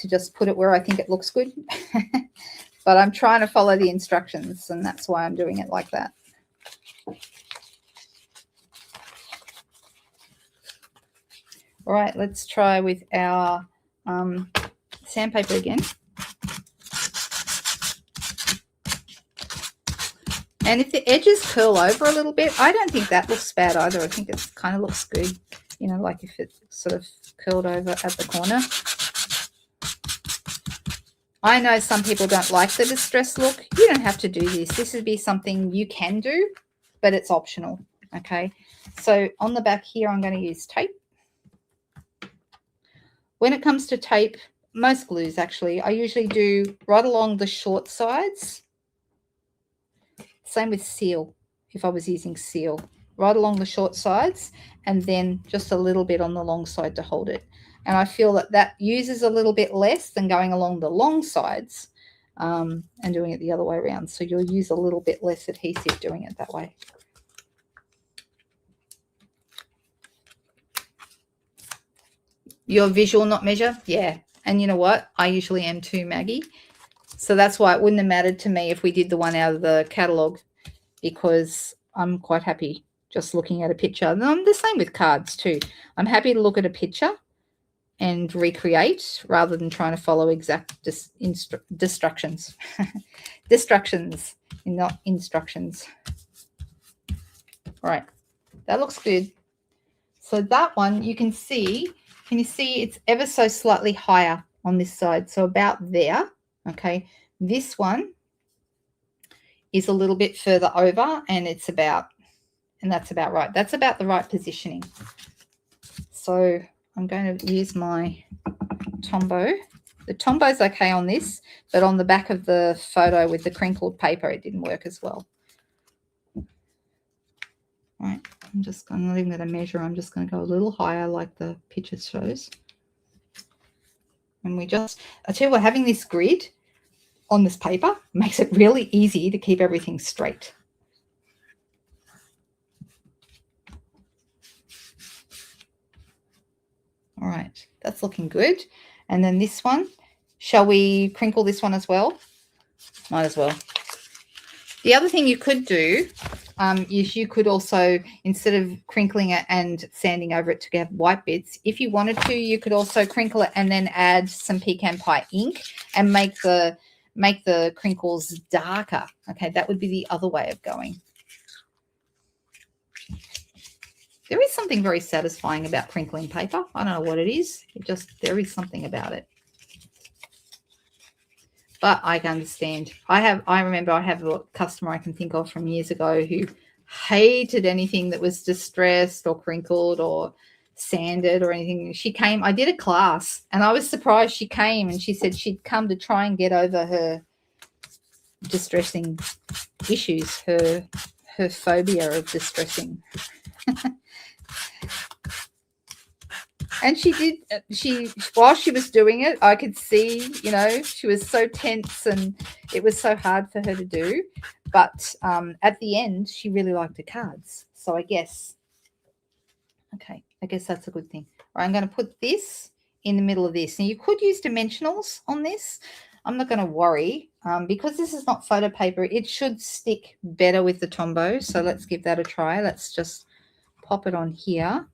just put it where I think it looks good. But I'm trying to follow the instructions, and that's why I'm doing it like that. All right, let's try with our sandpaper again. And if the edges curl over a little bit, I don't think that looks bad either. I think it kind of looks good, you know, like if it sort of curled over at the corner. I know some people don't like the distressed look. You don't have to do this. This would be something you can do, but it's optional, okay? So on the back here, I'm going to use tape. When it comes to tape, most glues actually, I usually do right along the short sides. Same with seal, if I was using seal, right along the short sides and then just a little bit on the long side to hold it. And I feel that that uses a little bit less than going along the long sides and doing it the other way around. So you'll use a little bit less adhesive doing it that way. Your visual, not measure? Yeah. And you know what? I usually am too, Maggie. So that's why it wouldn't have mattered to me if we did the one out of the catalogue, because I'm quite happy just looking at a picture. And I'm the same with cards too. I'm happy to look at a picture and recreate rather than trying to follow exact instructions. Distractions, not instructions. All right, that looks good. So that one you can see, it's ever so slightly higher on this side. So about there, okay. This one is a little bit further over and it's about, and that's about right. That's about the right positioning. So I'm going to use my Tombow. The Tombow's okay on this, but on the back of the photo with the crinkled paper, it didn't work as well. All right, I'm not even going to measure. I'm just going to go a little higher like the picture shows. And I tell you what, having this grid on this paper makes it really easy to keep everything straight. All right, that's looking good. And then this one, shall we crinkle this one as well? Might as well. The other thing you could do is you could also, instead of crinkling it and sanding over it to get white bits, if you wanted to, you could also crinkle it and then add some pecan pie ink and make the crinkles darker. Okay, that would be the other way of going. There is something very satisfying about crinkling paper. I don't know what it is. There is something about it. But I can understand. I remember I have a customer I can think of from years ago who hated anything that was distressed or crinkled or sanded or anything. She came, I did a class and I was surprised she came and she said she'd come to try and get over her distressing issues, her phobia of distressing. And she did, while she was doing it, I could see, you know, she was so tense and it was so hard for her to do. But at the end, she really liked her cards. So I guess that's a good thing. All right, I'm going to put this in the middle of this. Now, you could use dimensionals on this. I'm not going to worry because this is not photo paper. It should stick better with the Tombow. So let's give that a try. Let's just pop it on here.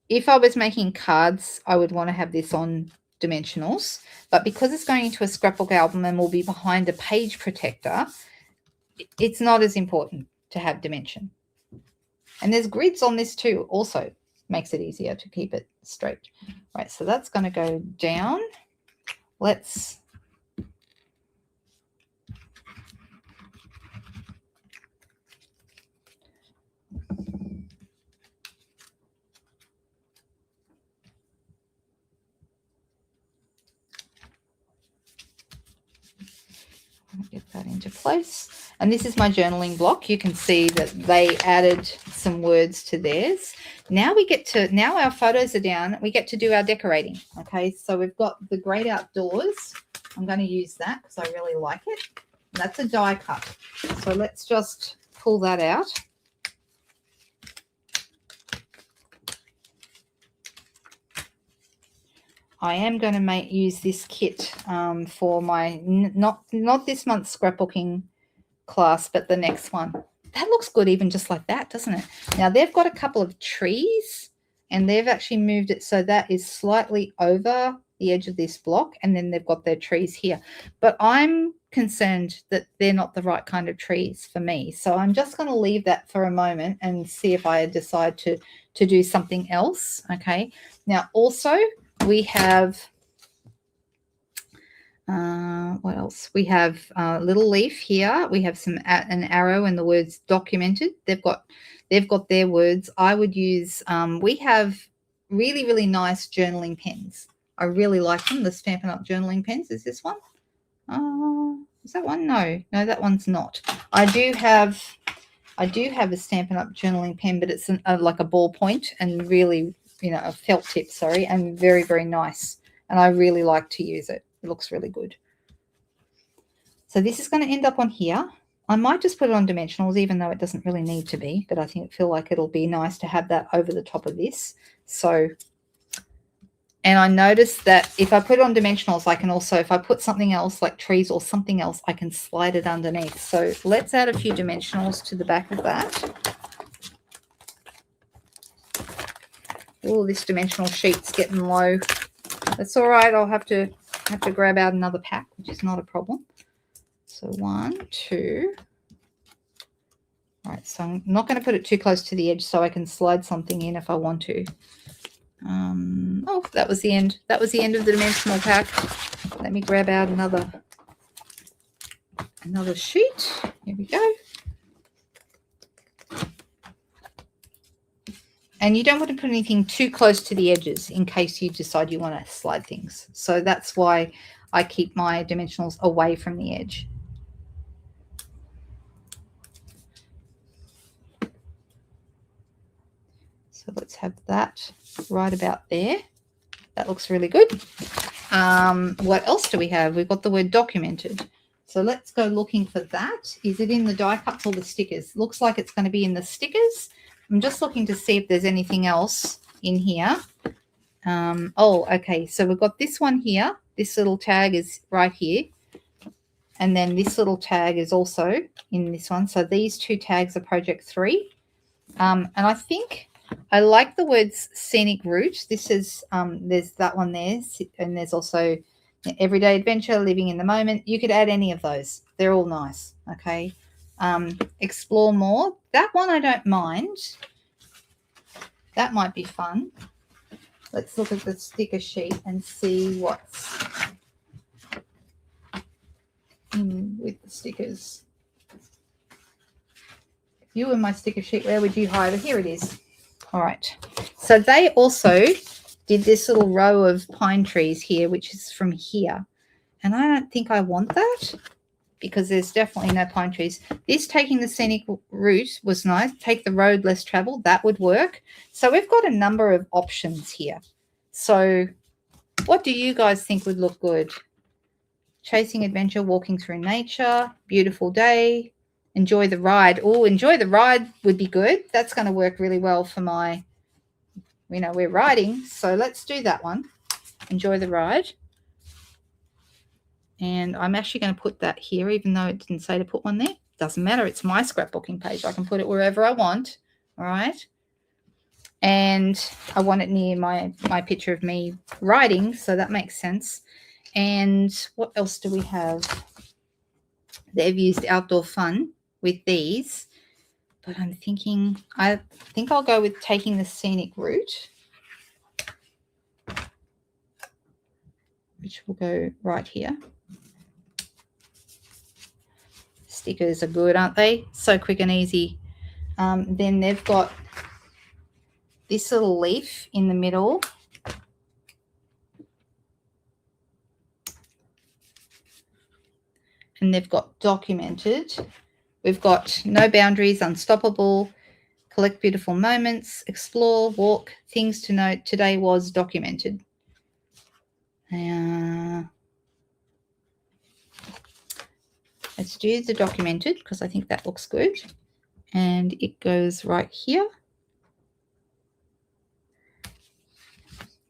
If I was making cards, I would want to have this on dimensionals, but because it's going into a scrapbook album and will be behind a page protector, it's not as important to have dimension. And there's grids on this too, also makes it easier to keep it straight. Right, so that's going to go down. Let's place. And this is my journaling block. You can see that they added some words to theirs. Now our photos are down. We get to do our decorating. Okay, so we've got the Great Outdoors. I'm going to use that because I really like it. That's a die cut. So let's just pull that out. I am going to use this kit for my not this month's scrapbooking class, but the next one. That looks good even just like that, doesn't it? Now they've got a couple of trees and they've actually moved it so that is slightly over the edge of this block, and then they've got their trees here. But I'm concerned that they're not the right kind of trees for me. So I'm just going to leave that for a moment and see if I decide to do something else. Okay. Now also we have what else? We have a little leaf here. We have an arrow and the words documented. They've got their words. I would use we have really, really nice journaling pens. I really like them. The Stampin' Up! Journaling pens. Is this one? Is that one? No, that one's not. I do have a Stampin' Up! Journaling pen, but it's like a ballpoint and really, a felt tip, sorry, and very, very nice. And I really like to use it. It looks really good. So this is going to end up on here. I might just put it on dimensionals, even though it doesn't really need to be, but I feel like it'll be nice to have that over the top of this. So, and I noticed that if I put it on dimensionals, I can also, if I put something else like trees or something else, I can slide it underneath. So let's add a few dimensionals to the back of that. Oh, this dimensional sheet's getting low. That's all right. I'll have to grab out another pack, which is not a problem. So 1, 2. All right, so I'm not going to put it too close to the edge so I can slide something in if I want to. Oh, that was the end. That was the end of the dimensional pack. Let me grab out another sheet. Here we go. And you don't want to put anything too close to the edges in case you decide you want to slide things. So that's why I keep my dimensionals away from the edge. So let's have that right about there. That looks really good. What else do we have? We've got the word documented. So let's go looking for that. Is it in the die cuts or the stickers? Looks like it's going to be in the stickers. I'm just looking to see if there's anything else in here. Oh, okay. So we've got this one here. This little tag is right here. And then this little tag is also in this one. So these two tags are project 3. And I think I like the words scenic route. This is, there's that one there. And there's also everyday adventure, living in the moment. You could add any of those. They're all nice. Okay. Explore more. That one I don't mind. That might be fun. Let's look at the sticker sheet and see what's in with the stickers. If you were my sticker sheet, where would you hide it? Here it is. All right. So they also did this little row of pine trees here, which is from here. And I don't think I want that, because there's definitely no pine trees. This taking the scenic route was nice. Take the road less traveled. That would work. So we've got a number of options here. So what do you guys think would look good? Chasing adventure, walking through nature, beautiful day, enjoy the ride. Oh, enjoy the ride would be good. That's going to work really well for my, we're riding. So let's do that one. Enjoy the ride. And I'm actually going to put that here, even though it didn't say to put one there. Doesn't matter. It's my scrapbooking page. I can put it wherever I want. All right. And I want it near my picture of me riding, so that makes sense. And what else do we have? They've used outdoor fun with these, but I'm thinking, I think I'll go with taking the scenic route, which will go right here. Stickers are good, aren't they? So quick and easy. Then they've got this little leaf in the middle. and they've got documented. We've got no boundaries, unstoppable, collect beautiful moments, explore, walk, things to note. Today was documented. Let's do the documented because I think that looks good. And it goes right here.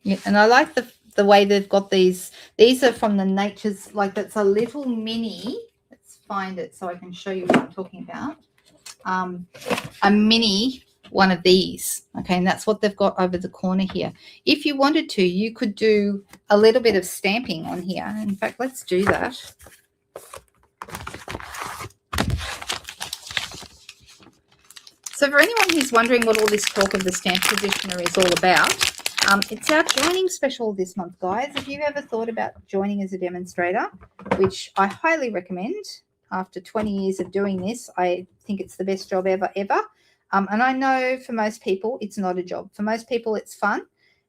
Yeah, and I like the way they've got these. These are from the Nature's, like that's a little mini. Let's find it so I can show you what I'm talking about. A mini one of these. Okay, and that's what they've got over the corner here. If you wanted to, you could do a little bit of stamping on here. In fact, let's do that. So for anyone who's wondering what all this talk of the stamp positioner is all about, it's our joining special this month, guys. If you've ever thought about joining as a demonstrator, which I highly recommend, after 20 years of doing this, I think it's the best job ever. And I know for most people, it's not a job. For most people, it's fun,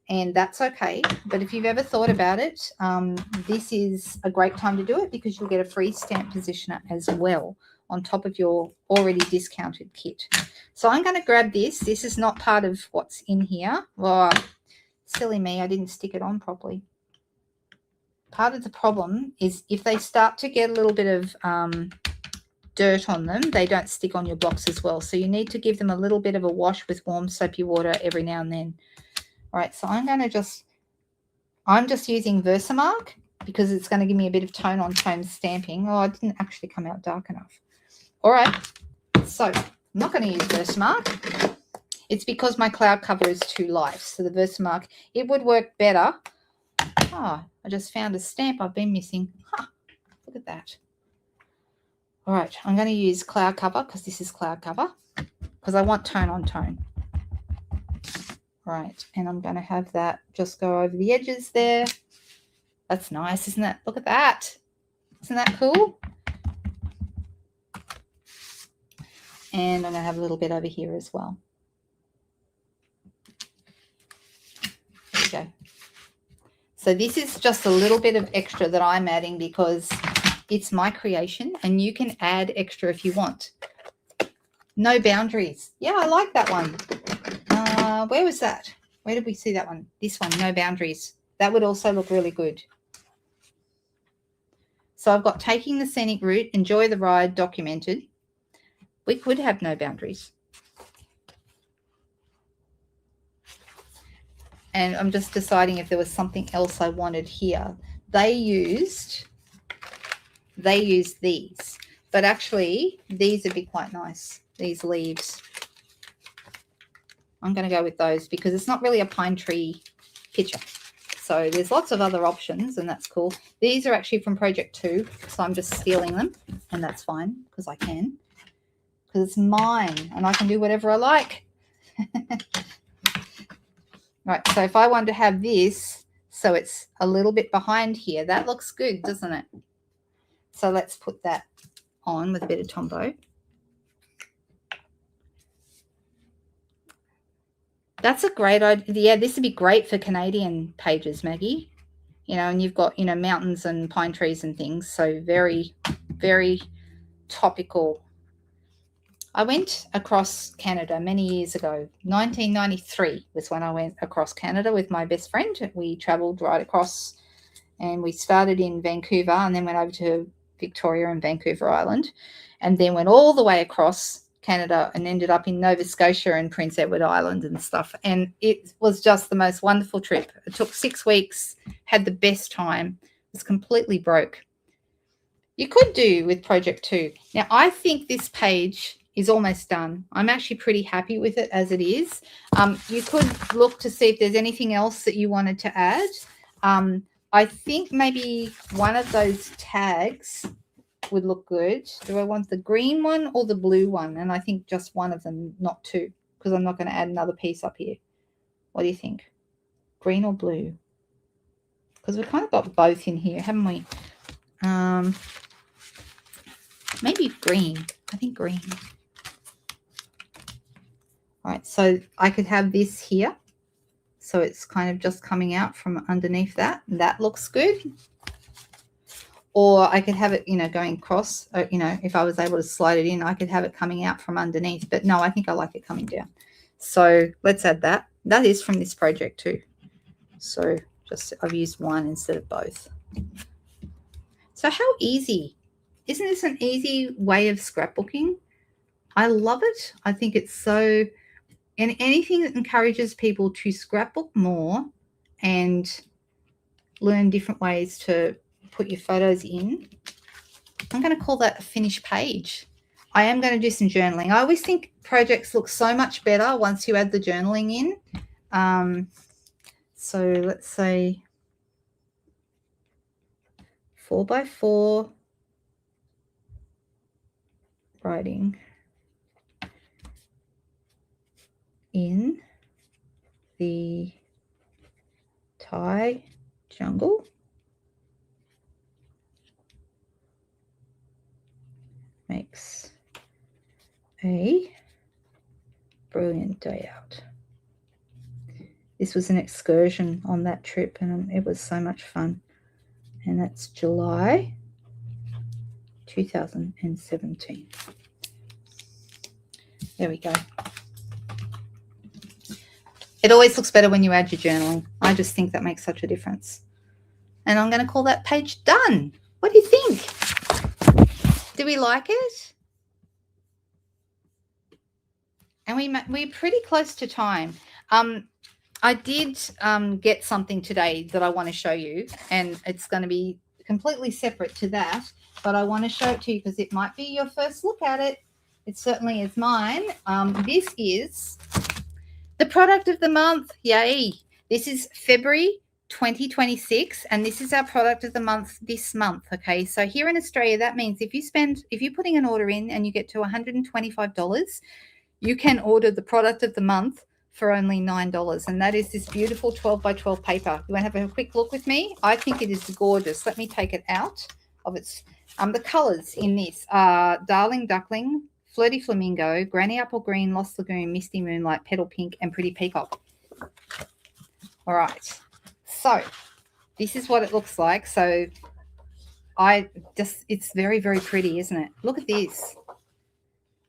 and that's okay. But if you've ever thought about it, this is a great time to do it because you'll get a free stamp positioner as well on top of your already discounted kit. So I'm going to grab this. This is not part of what's in here. Well, silly me, I didn't stick it on properly. Part of the problem is if they start to get a little bit of dirt on them, they don't stick on your blocks as well. So you need to give them a little bit of a wash with warm soapy water every now and then. All right, so I'm just using Versamark because it's going to give me a bit of tone on tone stamping. Oh, it didn't actually come out dark enough. All right, so I'm not going to use Versamark. It's because my cloud cover is too light. So the Versamark, it would work better. Oh, I just found a stamp I've been missing. Huh, look at that. All right, I'm going to use cloud cover because this is cloud cover because I want tone on tone. All right, and I'm going to have that just go over the edges there. That's nice, isn't it? Look at that. Isn't that cool? And I'm going to have a little bit over here as well. There we go. So this is just a little bit of extra that I'm adding because it's my creation and you can add extra if you want. No boundaries. Yeah, I like that one. Where was that? Where did we see that one? This one, no boundaries. That would also look really good. So I've got taking the scenic route, enjoy the ride, documented. We could have no boundaries. And I'm just deciding if there was something else I wanted here. They used these, but actually these would be quite nice, these leaves. I'm going to go with those because it's not really a pine tree picture. So there's lots of other options, and that's cool. These are actually from Project 2, so I'm just stealing them, and that's fine because I can. Because it's mine, and I can do whatever I like. Right, so if I wanted to have this, so it's a little bit behind here, that looks good, doesn't it? So let's put that on with a bit of Tombow. That's a great idea. Yeah, this would be great for Canadian pages, Maggie. You know, and you've got, you know, mountains and pine trees and things. So very, very topical. I went across Canada many years ago. 1993 was when I went across Canada with my best friend. We traveled right across and we started in Vancouver and then went over to Victoria and Vancouver Island and then went all the way across Canada and ended up in Nova Scotia and Prince Edward Island and stuff. And it was just the most wonderful trip. It took 6 weeks, had the best time, was completely broke. You could do with Project 2. Now, I think this page is almost done. I'm actually pretty happy with it as it is. You could look to see if there's anything else that you wanted to add. I think maybe one of those tags would look good. Do I want the green one or the blue one? And I think just one of them, not two, because I'm not going to add another piece up here. What do you think? Green or blue? Because we've kind of got both in here, haven't we? Maybe green. I think green. All right, so I could have this here. So it's kind of just coming out from underneath that. That looks good. or I could have it, going across, if I was able to slide it in, I could have it coming out from underneath. But no, I think I like it coming down. So let's add that. That is from this project too. So I've used one instead of both. So how easy. Isn't this an easy way of scrapbooking? I love it. I think it's so, and anything that encourages people to scrapbook more and learn different ways to put your photos in. I'm going to call that a finished page. I am going to do some journaling. I always think projects look so much better once you add the journaling in. So let's say 4x4 writing in the Thai jungle. Makes a brilliant day out. This was an excursion on that trip, and it was so much fun. And that's July 2017. There we go. It always looks better when you add your journaling. I just think that makes such a difference. And I'm going to call that page done. What do you think? Do we like it? And we're pretty close to time. I did get something today that I want to show you, and it's going to be completely separate to that, but I want to show it to you because it might be your first look at it. It certainly is mine. This is the product of the month. Yay. This is February 2026, and this is our product of the month this month. Okay, so here in Australia, that means if you're putting an order in and you get to $125, you can order the product of the month for only $9, and that is this beautiful 12x12 paper. You want to have a quick look with me? I think it is gorgeous. Let me take it out of its the colors in this are Darling Duckling, Flirty Flamingo, Granny Apple Green, Lost Lagoon, Misty Moonlight, Petal Pink, and Pretty Peacock. All right, so this is what it looks like. So it's very, very pretty, isn't it? Look at this.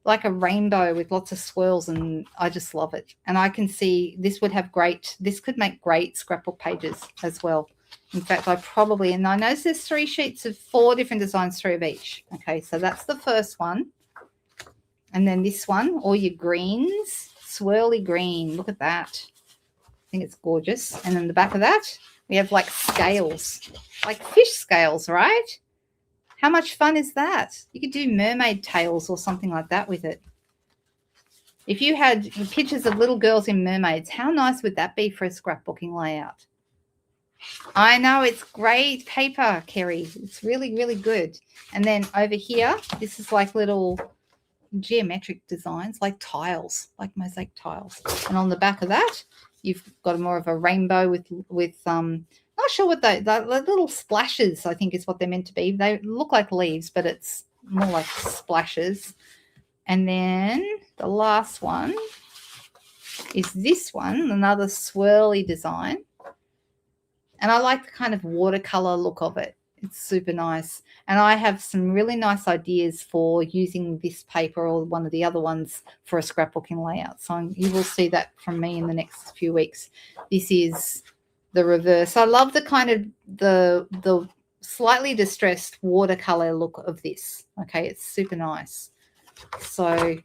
Like a rainbow with lots of swirls, and I just love it. And I can see this could make great scrapbook pages as well. In fact, and I know there's 3 sheets of 4 different designs, 3 of each. Okay, so that's the first one. And then this one, all your greens, swirly green. Look at that. I think it's gorgeous. And then the back of that, we have like scales, like fish scales, right? How much fun is that? You could do mermaid tails or something like that with it. If you had pictures of little girls in mermaids, how nice would that be for a scrapbooking layout? I know, it's great paper, Kerry. It's really, really good. And then over here, this is like little geometric designs, like tiles, like mosaic tiles. And on the back of that, you've got more of a rainbow with not sure what the little splashes, I think is what they're meant to be. They look like leaves, but it's more like splashes. And then the last one is this one, another swirly design. And I like the kind of watercolor look of it. It's super nice. And I have some really nice ideas for using this paper or one of the other ones for a scrapbooking layout. So you will see that from me in the next few weeks. This is the reverse. I love the kind of the slightly distressed watercolor look of this. Okay, it's super nice. So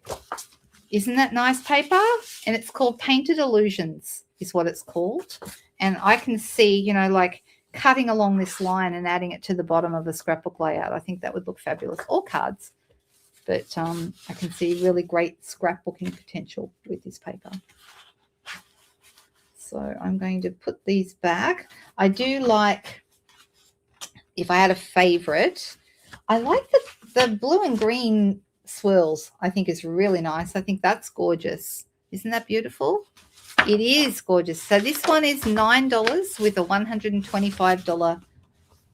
isn't that nice paper? And it's called Painted Illusions is what it's called. And I can see, like cutting along this line and adding it to the bottom of the scrapbook layout. I think that would look fabulous. Or cards. But I can see really great scrapbooking potential with this paper. So I'm going to put these back. I do like, if I had a favorite, I like the blue and green swirls. I think is really nice. I think that's gorgeous. Isn't that beautiful? It is gorgeous. So this one is $9 with a $125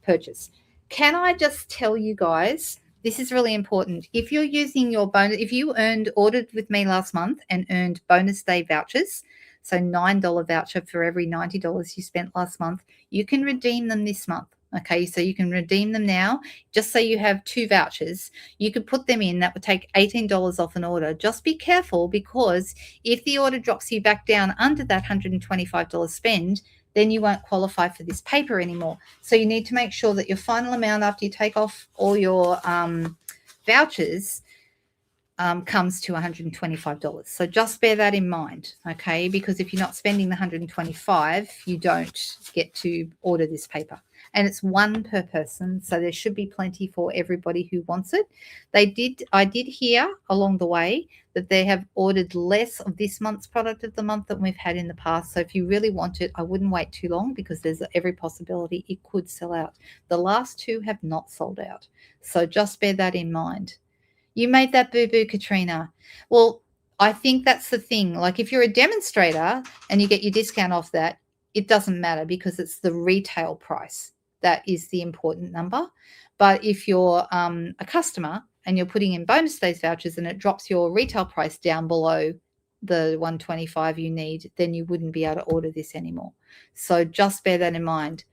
purchase. Can I just tell you guys, this is really important. If you're using your bonus, if you ordered with me last month and earned bonus day vouchers, so $9 voucher for every $90 you spent last month, you can redeem them this month. Okay, so you can redeem them now. Just say you have 2 vouchers, you could put them in. That would take $18 off an order. Just be careful, because if the order drops you back down under that $125 spend, then you won't qualify for this paper anymore. So you need to make sure that your final amount after you take off all your vouchers comes to $125. So just bear that in mind, okay? Because if you're not spending the $125, you don't get to order this paper. And it's 1 per person, so there should be plenty for everybody who wants it. I did hear along the way that they have ordered less of this month's product of the month than we've had in the past. So if you really want it, I wouldn't wait too long, because there's every possibility it could sell out. The last 2 have not sold out. So just bear that in mind. You made that boo-boo, Katrina. Well, I think that's the thing. Like, if you're a demonstrator and you get your discount off that, it doesn't matter, because it's the retail price that is the important number. But if you're a customer and you're putting in bonus days vouchers and it drops your retail price down below the $125 you need, then you wouldn't be able to order this anymore. So just bear that in mind.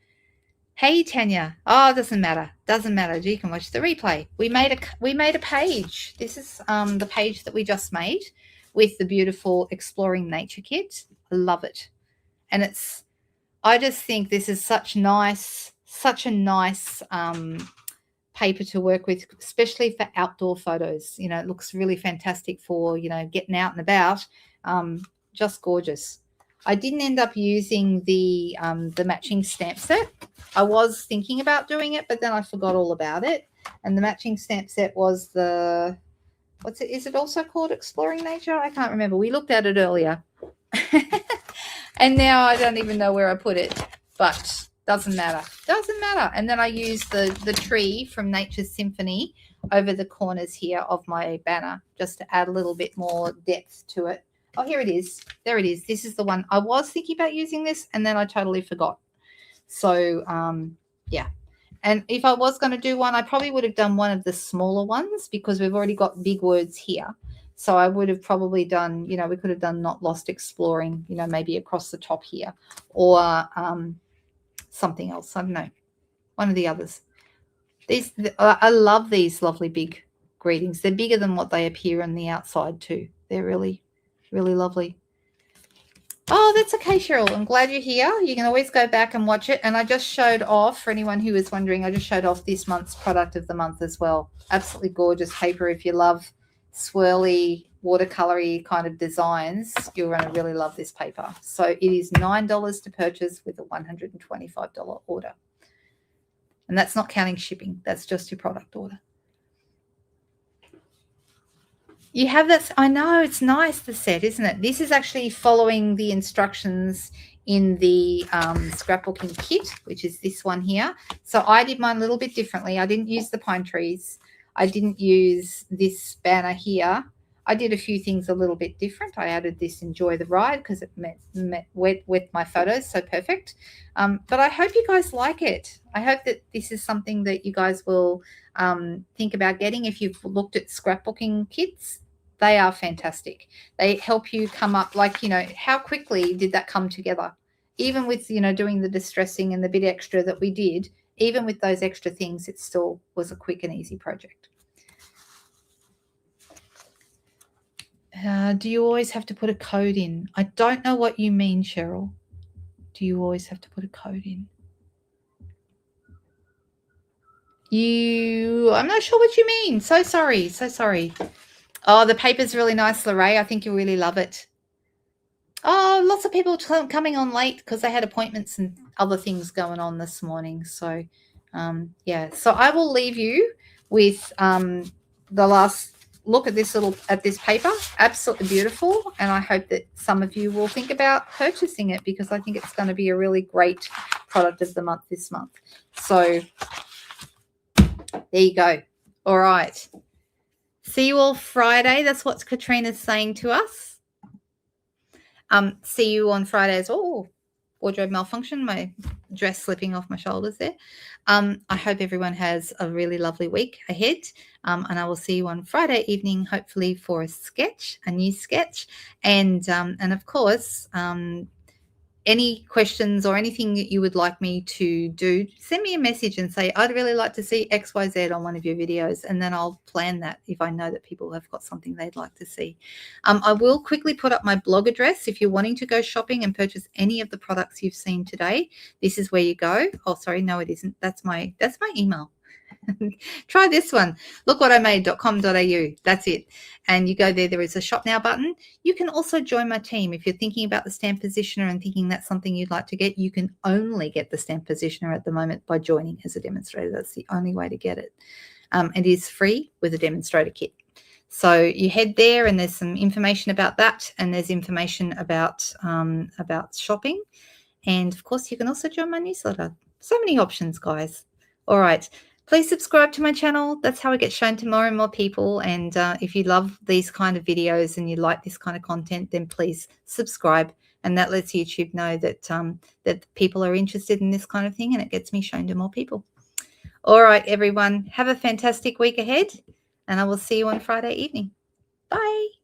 Hey, Tanya. Oh, it doesn't matter. Doesn't matter. You can watch the replay. We made a page. This is the page that we just made with the beautiful Exploring Nature kit. I love it. And I just think this is such a nice paper to work with, especially for outdoor photos. You know, it looks really fantastic for, you know, getting out and about. Just gorgeous. I didn't end up using the matching stamp set. I was thinking about doing it, but then I forgot all about it. And the matching stamp set was is it also called Exploring Nature? I can't remember. We looked at it earlier. And now I don't even know where I put it, but doesn't matter. Doesn't matter. And then I used the tree from Nature's Symphony over the corners here of my banner, just to add a little bit more depth to it. Oh, here it is. There it is. This is the one. I was thinking about using this, and then I totally forgot. So, yeah. And if I was going to do one, I probably would have done one of the smaller ones, because we've already got big words here. So I would have probably done, you know, we could have done Not Lost Exploring, you know, maybe across the top here, or something else. I don't know. One of the others. I love these lovely big greetings. They're bigger than what they appear on the outside too. They're really, really lovely. Oh, that's okay, Cheryl. I'm glad you're here. You can always go back and watch it. And I just showed off, for anyone who was wondering, I just showed off this month's product of the month as well. Absolutely gorgeous paper. If you love swirly, watercolory kind of designs, you're going to really love this paper. So it is $9 to purchase with a $125 order. And that's not counting shipping. That's just your product order. You have that. I know, it's nice, the set, isn't it? This is actually following the instructions in the scrapbooking kit, which is this one here. So I did mine a little bit differently. I didn't use the pine trees. I didn't use this banner here. I did a few things a little bit different. I added this Enjoy the Ride because it went with my photos, so perfect. But I hope you guys like it. I hope that this is something that you guys will think about getting. If you've looked at scrapbooking kits, they are fantastic. They help you come up, like, you know, how quickly did that come together? Even with, you know, doing the distressing and the bit extra that we did, even with those extra things, it still was a quick and easy project. Do you always have to put a code in? I don't know what you mean, Cheryl. Do you always have to put a code in? I'm not sure what you mean. So sorry. So sorry. Oh, the paper's really nice, Lorraine. I think you'll really love it. Oh, lots of people coming on late because they had appointments and other things going on this morning. So, yeah. So I will leave you with the last look at this paper. Absolutely beautiful. And I hope that some of you will think about purchasing it, because I think it's going to be a really great product of the month this month. So there you go. All right. See you all Friday. That's what Katrina's saying to us. See you on Fridays. Oh, wardrobe malfunction. My dress slipping off my shoulders there. I hope everyone has a really lovely week ahead. And I will see you on Friday evening, hopefully for a new sketch. And of course, any questions or anything that you would like me to do, send me a message and say, I'd really like to see XYZ on one of your videos. And then I'll plan that if I know that people have got something they'd like to see. I will quickly put up my blog address. If you're wanting to go shopping and purchase any of the products you've seen today, this is where you go. Oh, sorry. No, it isn't. That's my email. Try this one. Lookwhatimade.com.au. That's it. And you go there. There is a shop now button. You can also join my team. If you're thinking about the stamp positioner and thinking that's something you'd like to get, you can only get the stamp positioner at the moment by joining as a demonstrator. That's the only way to get it. It is free with a demonstrator kit. So you head there and there's some information about that, and there's information about shopping. And of course, you can also join my newsletter. So many options, guys. All right. Please subscribe to my channel. That's how it gets shown to more and more people. And if you love these kind of videos and you like this kind of content, then please subscribe. And that lets YouTube know that that people are interested in this kind of thing, and it gets me shown to more people. All right, everyone. Have a fantastic week ahead, and I will see you on Friday evening. Bye.